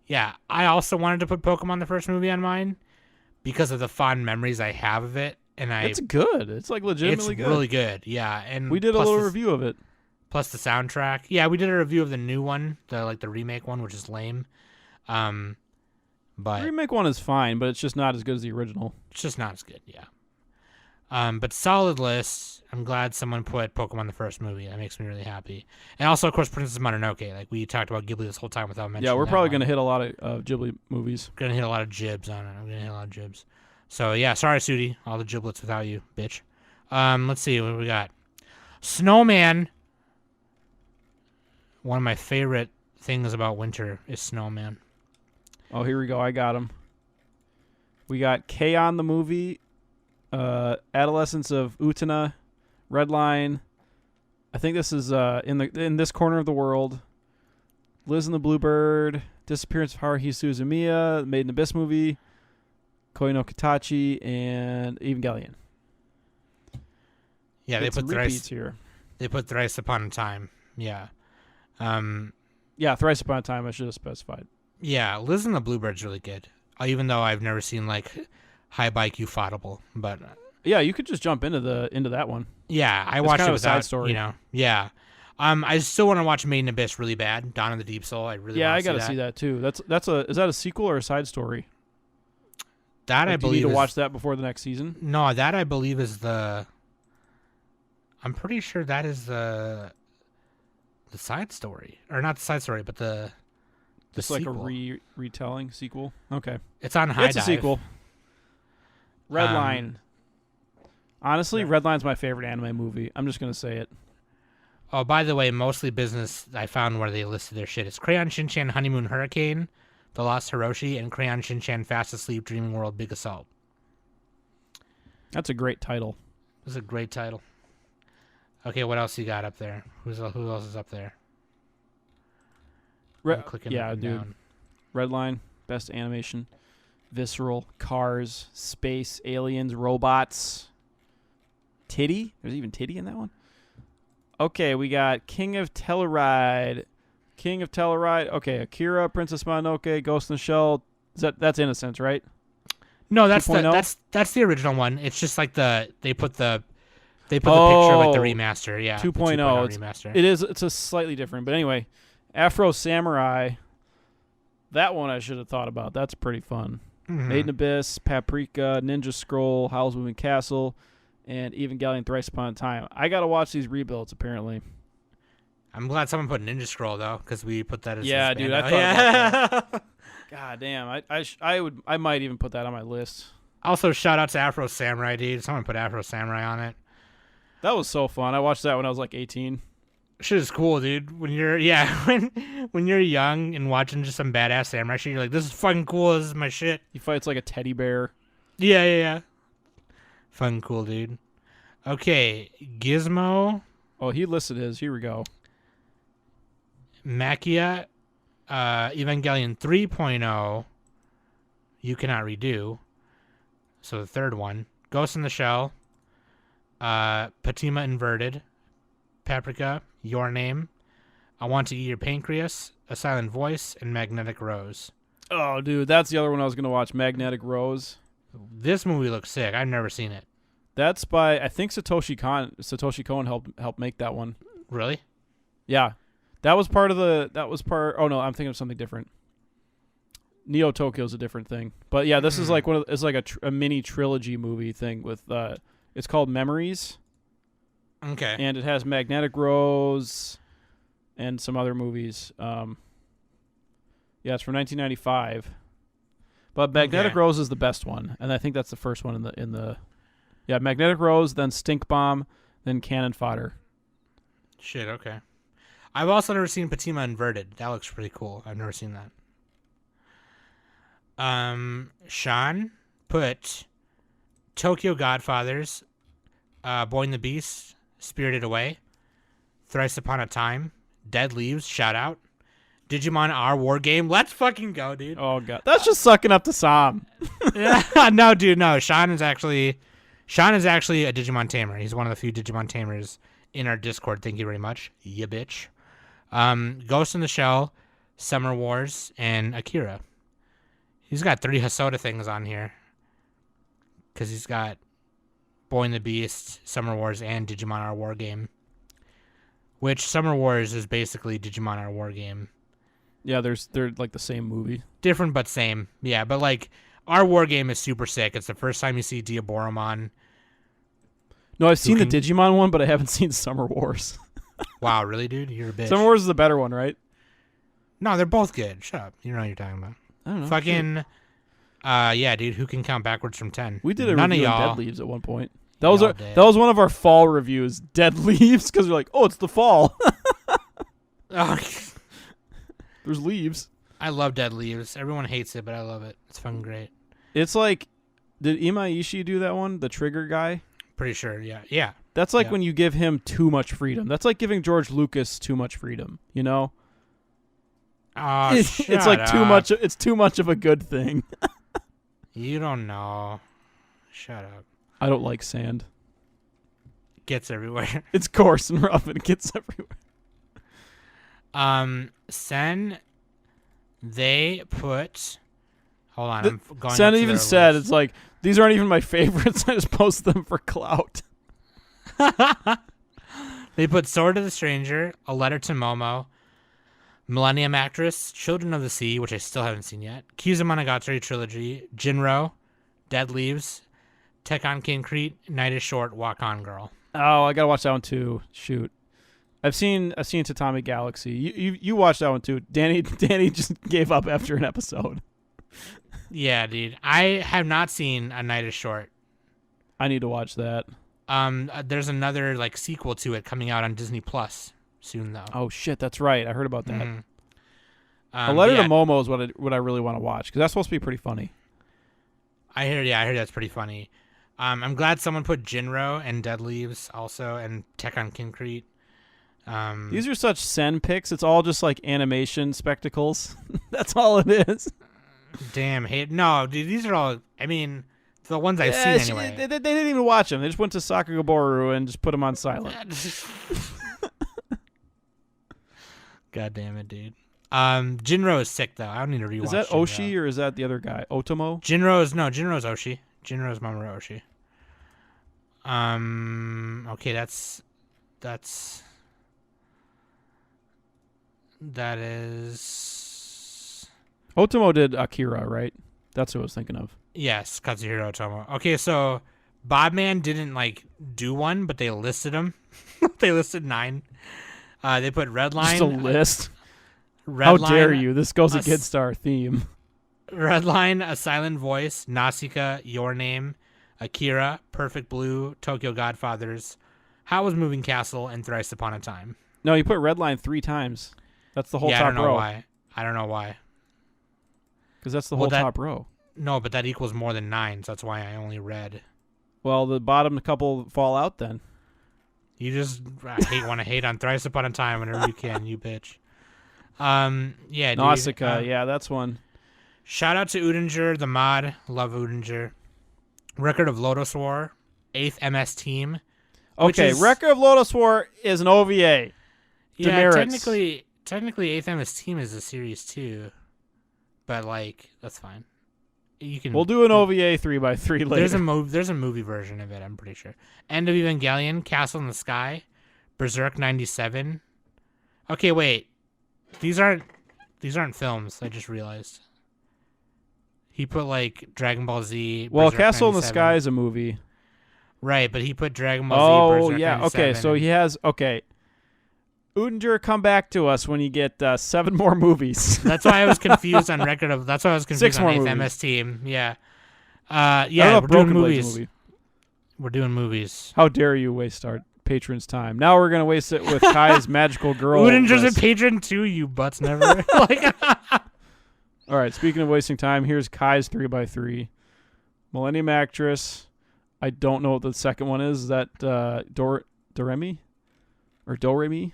Yeah, I also wanted to put Pokemon the First Movie on mine because of the fond memories I have of it, and It's good. It's like legitimately good. It's really good. Yeah, and We did a plus little the- review of it. Plus the soundtrack. Yeah, we did a review of the new one, the remake one, which is lame. The But remake one is fine, but it's just not as good as the original. it's just not as good. Yeah. But solid list. I'm glad someone put Pokemon the First Movie. That makes me really happy. And also, of course, Princess Mononoke. Like we talked about Ghibli this whole time without mentioning. Yeah, we're that probably one. going to hit a lot of Ghibli movies. Gonna hit a lot of jibs on it. I'm gonna hit a lot of jibs. So yeah, sorry, Sudi, all the giblets without you, bitch. Let's see what we got. Snowman. One of my favorite things about winter is Snowman. Oh, here we go. I got him. We got K-On! The movie, Adolescence of Utena, Redline. I think this is in this corner of the world. Liz and the Bluebird, Disappearance of Haruhi Suzumiya, Made in Abyss movie, Koi no Katachi, and Evangelion. Yeah, they Get put some repeats here. They put Thrice Upon a Time. Yeah. Yeah, Thrice Upon a Time. I should have specified. Yeah, Liz and the Bluebird's really good. Even though I've never seen like High Bike Ufotable, but Yeah, you could just jump into that one. yeah, I It's watched kind it of a side without story. you know. Yeah. I still want to watch Made in Abyss really bad. Dawn of the Deep Soul. I really Yeah, want I to got to see that too. Is that a sequel or a side story? That I Like, do you believe need to is, watch that before the next season. No, that I believe is the. I'm pretty sure that is the side story, or not the side story, but the Just like sequel. a retelling sequel. Okay, It's on High it's a Dive. sequel. Redline. Honestly, yeah. Redline's my favorite anime movie. I'm just gonna say it. Oh, by the way, Mostly Business. I found where they listed their shit. It's Crayon Shin-Chan Honeymoon Hurricane, The Lost Hiroshi, and Crayon Shin-Chan Fast Asleep Dreaming World Big Assault. That's a great title. This is a great title. Okay, what else you got up there? Who else is up there? I'm clicking yeah, up and dude. down. Redline, best animation. Visceral, Cars, Space, Aliens, Robots. Titty? There's even Titty in that one? Okay, we got King of Telluride. Okay, Akira, Princess Mononoke, Ghost in the Shell. That's Innocence, right? No, that's 2.0? that's the original one. It's just like they put the picture of like the remaster. Yeah, the 2.0. remaster. It's a slightly different. But anyway, Afro Samurai. That one I should have thought about. That's pretty fun. Mhm. Made in Abyss, Paprika, Ninja Scroll, Howl's Moving Castle, and Evangelion Thrice Upon a Time. I got to watch these rebuilds, apparently. I'm glad someone put Ninja Scroll though, because we put that as Yeah, a dude, band. I thought about God damn, I might even put that on my list. Also, shout out to Afro Samurai, dude. Someone put Afro Samurai on it. That was so fun. I watched that when I was like 18. Shit is cool, dude. When you're when you're young and watching just some badass samurai shit, you're like, this is fucking cool. This is my shit. He fights like a teddy bear. Yeah. Fucking cool, dude. Okay, Gizmo, Oh, he listed his. Here we go. Makia, Evangelion 3.0, You Cannot Redo. So the third one. Ghost in the Shell, Patima Inverted, Paprika, Your Name, I Want to Eat Your Pancreas, A Silent Voice, and Magnetic Rose. Oh, dude, that's the other one I was gonna watch. Magnetic Rose. This movie looks sick. I've never seen it. That's by I think Satoshi Kon. Satoshi Kon helped make that one. Really? Yeah, that was part of the. That was part. Oh no, I'm thinking of something different. Neo Tokyo's a different thing, but yeah, this is like one of. It's like a mini trilogy movie thing with. It's called Memories. Okay. And it has Magnetic Rose, and some other movies. Yeah, it's from 1995. But Magnetic Rose is the best one, and I think that's the first one in the. Yeah, Magnetic Rose, then Stink Bomb, then Cannon Fodder. Shit. Okay. I've also never seen Patima Inverted. That looks pretty cool. I've never seen that. Sean put Tokyo Godfathers, Boy and the Beast, Spirited Away, Thrice Upon a Time, Dead Leaves, shout out, Digimon R War Game. Let's fucking go, dude. Oh god, that's just sucking up to Sam. No, dude, no. Sean is actually a Digimon tamer. He's one of the few Digimon tamers in our Discord. Thank you very much, ya bitch. Ghost in the Shell, Summer Wars, and Akira. He's got 3 Hosoda things on here. Because he's got Boy and the Beast, Summer Wars, and Digimon R War Game. Which Summer Wars is basically Digimon R War Game. Yeah, they're like the same movie. Different but same. Yeah, but like our War Game is super sick. It's the first time you see Diaboromon. No, I've seen the Digimon one, but I haven't seen Summer Wars. Wow, really, dude? You're a bitch. Summer Wars is the better one, right? No, they're both good. Shut up. You know what you're talking about. I don't know. Fucking, yeah, dude. Who can count backwards from 10? We did a None review of on y'all. Dead Leaves at one point. That was one of our fall reviews. Dead Leaves, because we're like, oh, it's the fall. Oh, There's leaves. I love Dead Leaves. Everyone hates it, but I love it. It's fucking great. It's like, did Imaishi do that one? The Trigger guy? Pretty sure. Yeah. Yeah. That's like when you give him too much freedom. That's like giving George Lucas too much freedom. You know? Oh, it's like too much. It's too much of a good thing. You don't know. Shut up. I don't like sand. Gets everywhere. It's coarse and rough, and it gets everywhere. Sen, they put. Hold on, I'm going. Sen up to even their said, list. "It's like these aren't even my favorites. I just post them for clout." They put Sword of the Stranger, A Letter to Momo, Millennium Actress, Children of the Sea, which I still haven't seen yet, Kizumonogatari Trilogy, Jinro, Dead Leaves, Tekken Concrete, Night is Short, Walk On Girl. Oh, I gotta watch that one too. Shoot, I've seen Tatami Galaxy. You watched that one too. Danny just gave up after an episode. Yeah, dude. I have not seen A Night is Short. I need to watch that. There's another like sequel to it coming out on Disney Plus soon though. Oh shit, that's right. I heard about that. Mm-hmm. A Letter to Momo is what I really want to watch because that's supposed to be pretty funny. I heard that's pretty funny. I'm glad someone put Jinro and Dead Leaves also and Tekken Concrete. These are such Sen picks. It's all just like animation spectacles. That's all it is. Damn, no, dude. These are all. I mean, the ones I've seen anyway. They didn't even watch them. They just went to Sakagoboru and just put them on silent. God damn it, dude. Jinro is sick though. I don't need to rewatch. Is that Jinro. Oshi or is that the other guy? Otomo? Jinro's Oshi. Jinro's Mamoru Oshi. Okay, that is. Otomo did Akira, right? That's what I was thinking of. Yes, Katsuhiro Otomo. Okay, so Bobman didn't like do one, but they listed them. They listed 9. They put Redline. Just a list. Redline, how dare you? This goes against our theme. Redline, A Silent Voice, Nausicaa, Your Name, Akira, Perfect Blue, Tokyo Godfathers, How Was Moving Castle, and Thrice Upon a Time. No, you put Redline 3 times. That's the whole top row. I don't know why. Because that's the whole top row. No, but that equals more than 9, so that's why I only read. Well, the bottom couple fall out then. You just want to hate on Thrice Upon a Time whenever you can, you bitch. Yeah, Nausicaa, dude. yeah, that's one. Shout out to Udinger, the mod. Love Udinger. Record of Lotus War, 8th MS Team. Okay, Record of Lotus War is an OVA. Yeah, Demerits. Technically, 8th MS Team is a series too, but like that's fine. You can. We'll do an OVA 3x3 later. There's a movie version of it. I'm pretty sure. End of Evangelion, Castle in the Sky, Berserk '97. Okay, wait. These aren't films. I just realized. He put like Dragon Ball Z. Well, Berserk Castle in the 97. Sky is a movie. Right, but he put Dragon Ball Z. Berserk Yeah. 97. Okay, so he has. Okay. Udinger, come back to us when you get 7 more movies. That's why I was confused on record of. That's why I was confused 6 on more 8th movies. MS Team. Yeah. I Yeah. love We're doing Broken Blade's movies. movie. We're doing movies. How dare you waste our patrons' time? Now we're gonna waste it with Kai's magical girl. Udinger's a list. patron too. You butts never. Like. All right. Speaking of wasting time, here's Kai's 3x3. Millennium Actress. I don't know what the second one is. Is that Doremi? Or Doremi?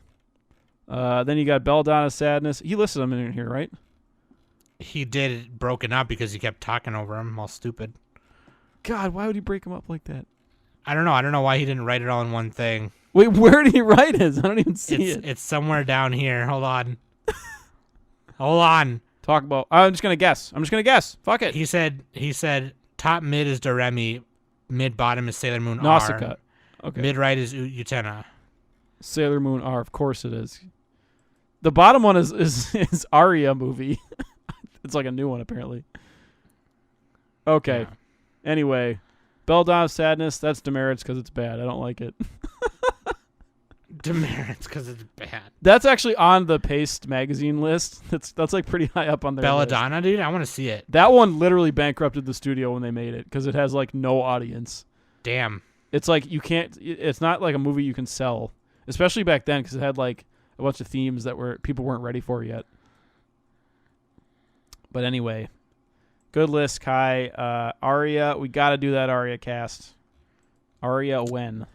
Then you got Belladonna Sadness. He listed them in here, right? He did it broken up because he kept talking over him, all stupid. God, why would he break them up like that? I don't know. I don't know why he didn't write it all in one thing. Wait, where did he write his? I don't even see it. It's somewhere down here. Hold on. Hold on. Talk about. I'm just gonna guess. Fuck it. He said top mid is Doremi, mid bottom is Sailor Moon Nausicaa. R. Okay. Mid right is Utena. Sailor Moon R. Of course it is. The bottom one is Aria movie. It's like a new one apparently. Okay. Yeah. Anyway, Belladonna Sadness. That's demerits because it's bad. I don't like it. Demerits because it's bad. That's actually on the Paste magazine list. That's like pretty high up on their list. Belladonna, dude. I want to see it. That one literally bankrupted the studio when they made it because it has like no audience. Damn. It's like you can't. It's not like a movie you can sell, especially back then because it had like a bunch of themes that people weren't ready for yet. But anyway, good list, Kai. Aria, we got to do that Aria cast. Aria when?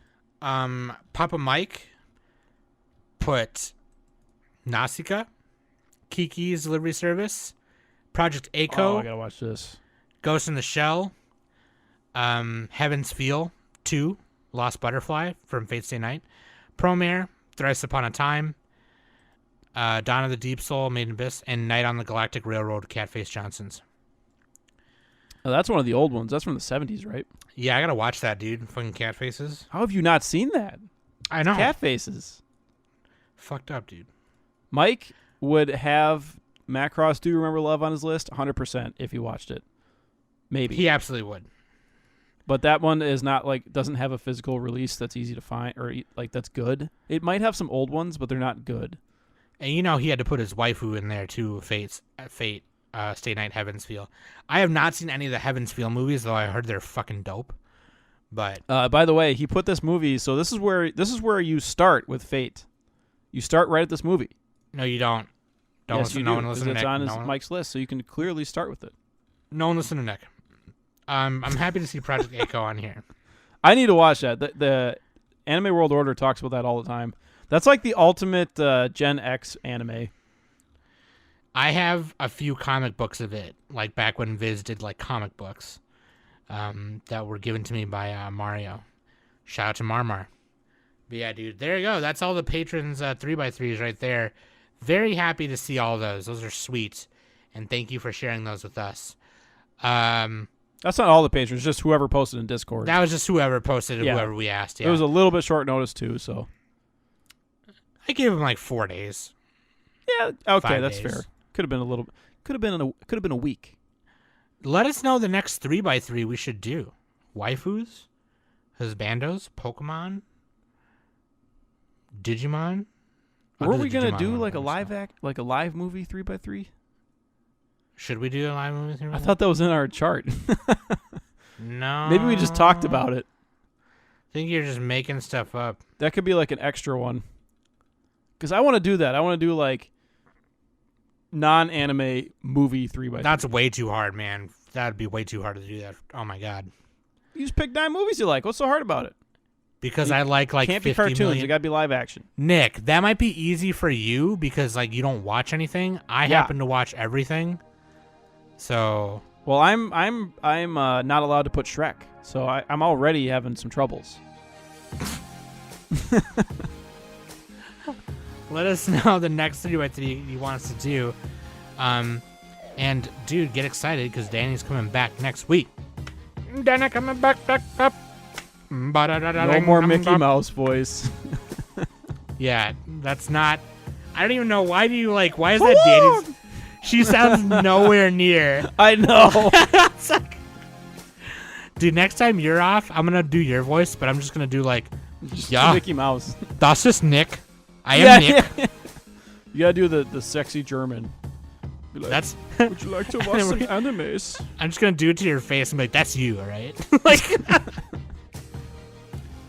Papa Mike put Nausicaa, Kiki's Delivery Service, Project Oh, Echo, I gotta watch this. Ghost in the Shell, Heaven's Feel 2, Lost Butterfly from Fate Stay Night, Promare, Thrice Upon a Time, Dawn of the Deep Soul, Made in Abyss, and Night on the Galactic Railroad, Catface Johnson's. Oh, that's one of the old ones. That's from the 70s, right? Yeah, I gotta watch that, dude. Fucking Cat Faces. How have you not seen that? I know. Cat Faces. Fucked up, dude. Mike would have Macross Do You Remember Love on his list 100% if he watched it. Maybe. He absolutely would. But that one is not like doesn't have a physical release that's easy to find or like that's good. It might have some old ones, but they're not good. And you know he had to put his waifu in there too. Fate, Stay Night, Heaven's Feel. I have not seen any of the Heaven's Feel movies, though I heard they're fucking dope. But By the way, he put this movie. So this is where you start with Fate. You start right at this movie. no, you don't. Don't Yes, listen. you No do, one 'cause listen to it's Nick. on his No one, Mike's list, so you can clearly start with it. no one listen to Nick. I'm happy to see Project Echo on here. I need to watch that. The Anime World Order talks about that all the time. That's like the ultimate Gen X anime. I have a few comic books of it, like back when Viz did like comic books, that were given to me by Mario. Shout out to Marmar. But yeah, dude, there you go. That's all the patrons 3x3s right there. Very happy to see all those. Those are sweet, and thank you for sharing those with us. That's not all the patrons, just whoever posted in Discord. That was just whoever posted it, Yeah. whoever we asked. Yeah, It was a little bit short notice too, so I gave him like 4 days. yeah, okay, 5 that's days. fair. Could have been a little. Could have been a week. Let us know the next 3x3 we should do. Waifus, husbandos, Pokemon, Digimon. I'll Were do we the gonna Digimon do one like a first, live though. act, like a live movie 3x3? Should we do a live movie? 3x3? I thought that was in our chart. No. Maybe we just talked about it. I think you're just making stuff up. That could be like an extra one. Because I want to do that. I want to do like non-anime movie 3x3. That's way too hard, man. That'd be way too hard to do that. Oh my god. You just pick 9 movies you like. What's so hard about it? Because I like Can't be 50 cartoons. million. It got to be live action. Nick, that might be easy for you because like you don't watch anything. I Yeah. happen to watch everything. So Well, I'm not allowed to put Shrek, so I'm already having some troubles. Let us know the next 3x3 you want us to do. And dude, get excited because Danny's coming back next week. Danny coming back. No more Mickey Mouse voice. Yeah, that's not. I don't even know. Why is that Danny's? She sounds nowhere near. I know. It's like, dude, next time you're off, I'm gonna do your voice, but I'm just gonna do like, Just yeah, Mickey Mouse. das ist Nick. I am Nick. Yeah. You gotta do the sexy German. Be like, That's. would you like to watch some animes? I'm just gonna do it to your face and be like, "That's you, all right?" Like,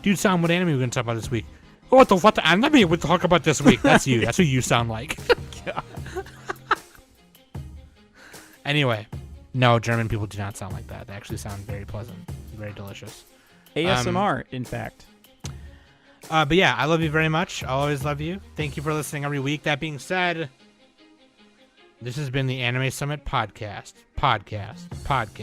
dude, Sam, what anime are we gonna talk about this week? What anime we talk about this week? That's you. That's what you sound like. Anyway, no, German people do not sound like that. They actually sound very pleasant, very delicious. ASMR, in fact. But yeah, I love you very much. I'll always love you. Thank you for listening every week. That being said, this has been the Anime Summit Podcast.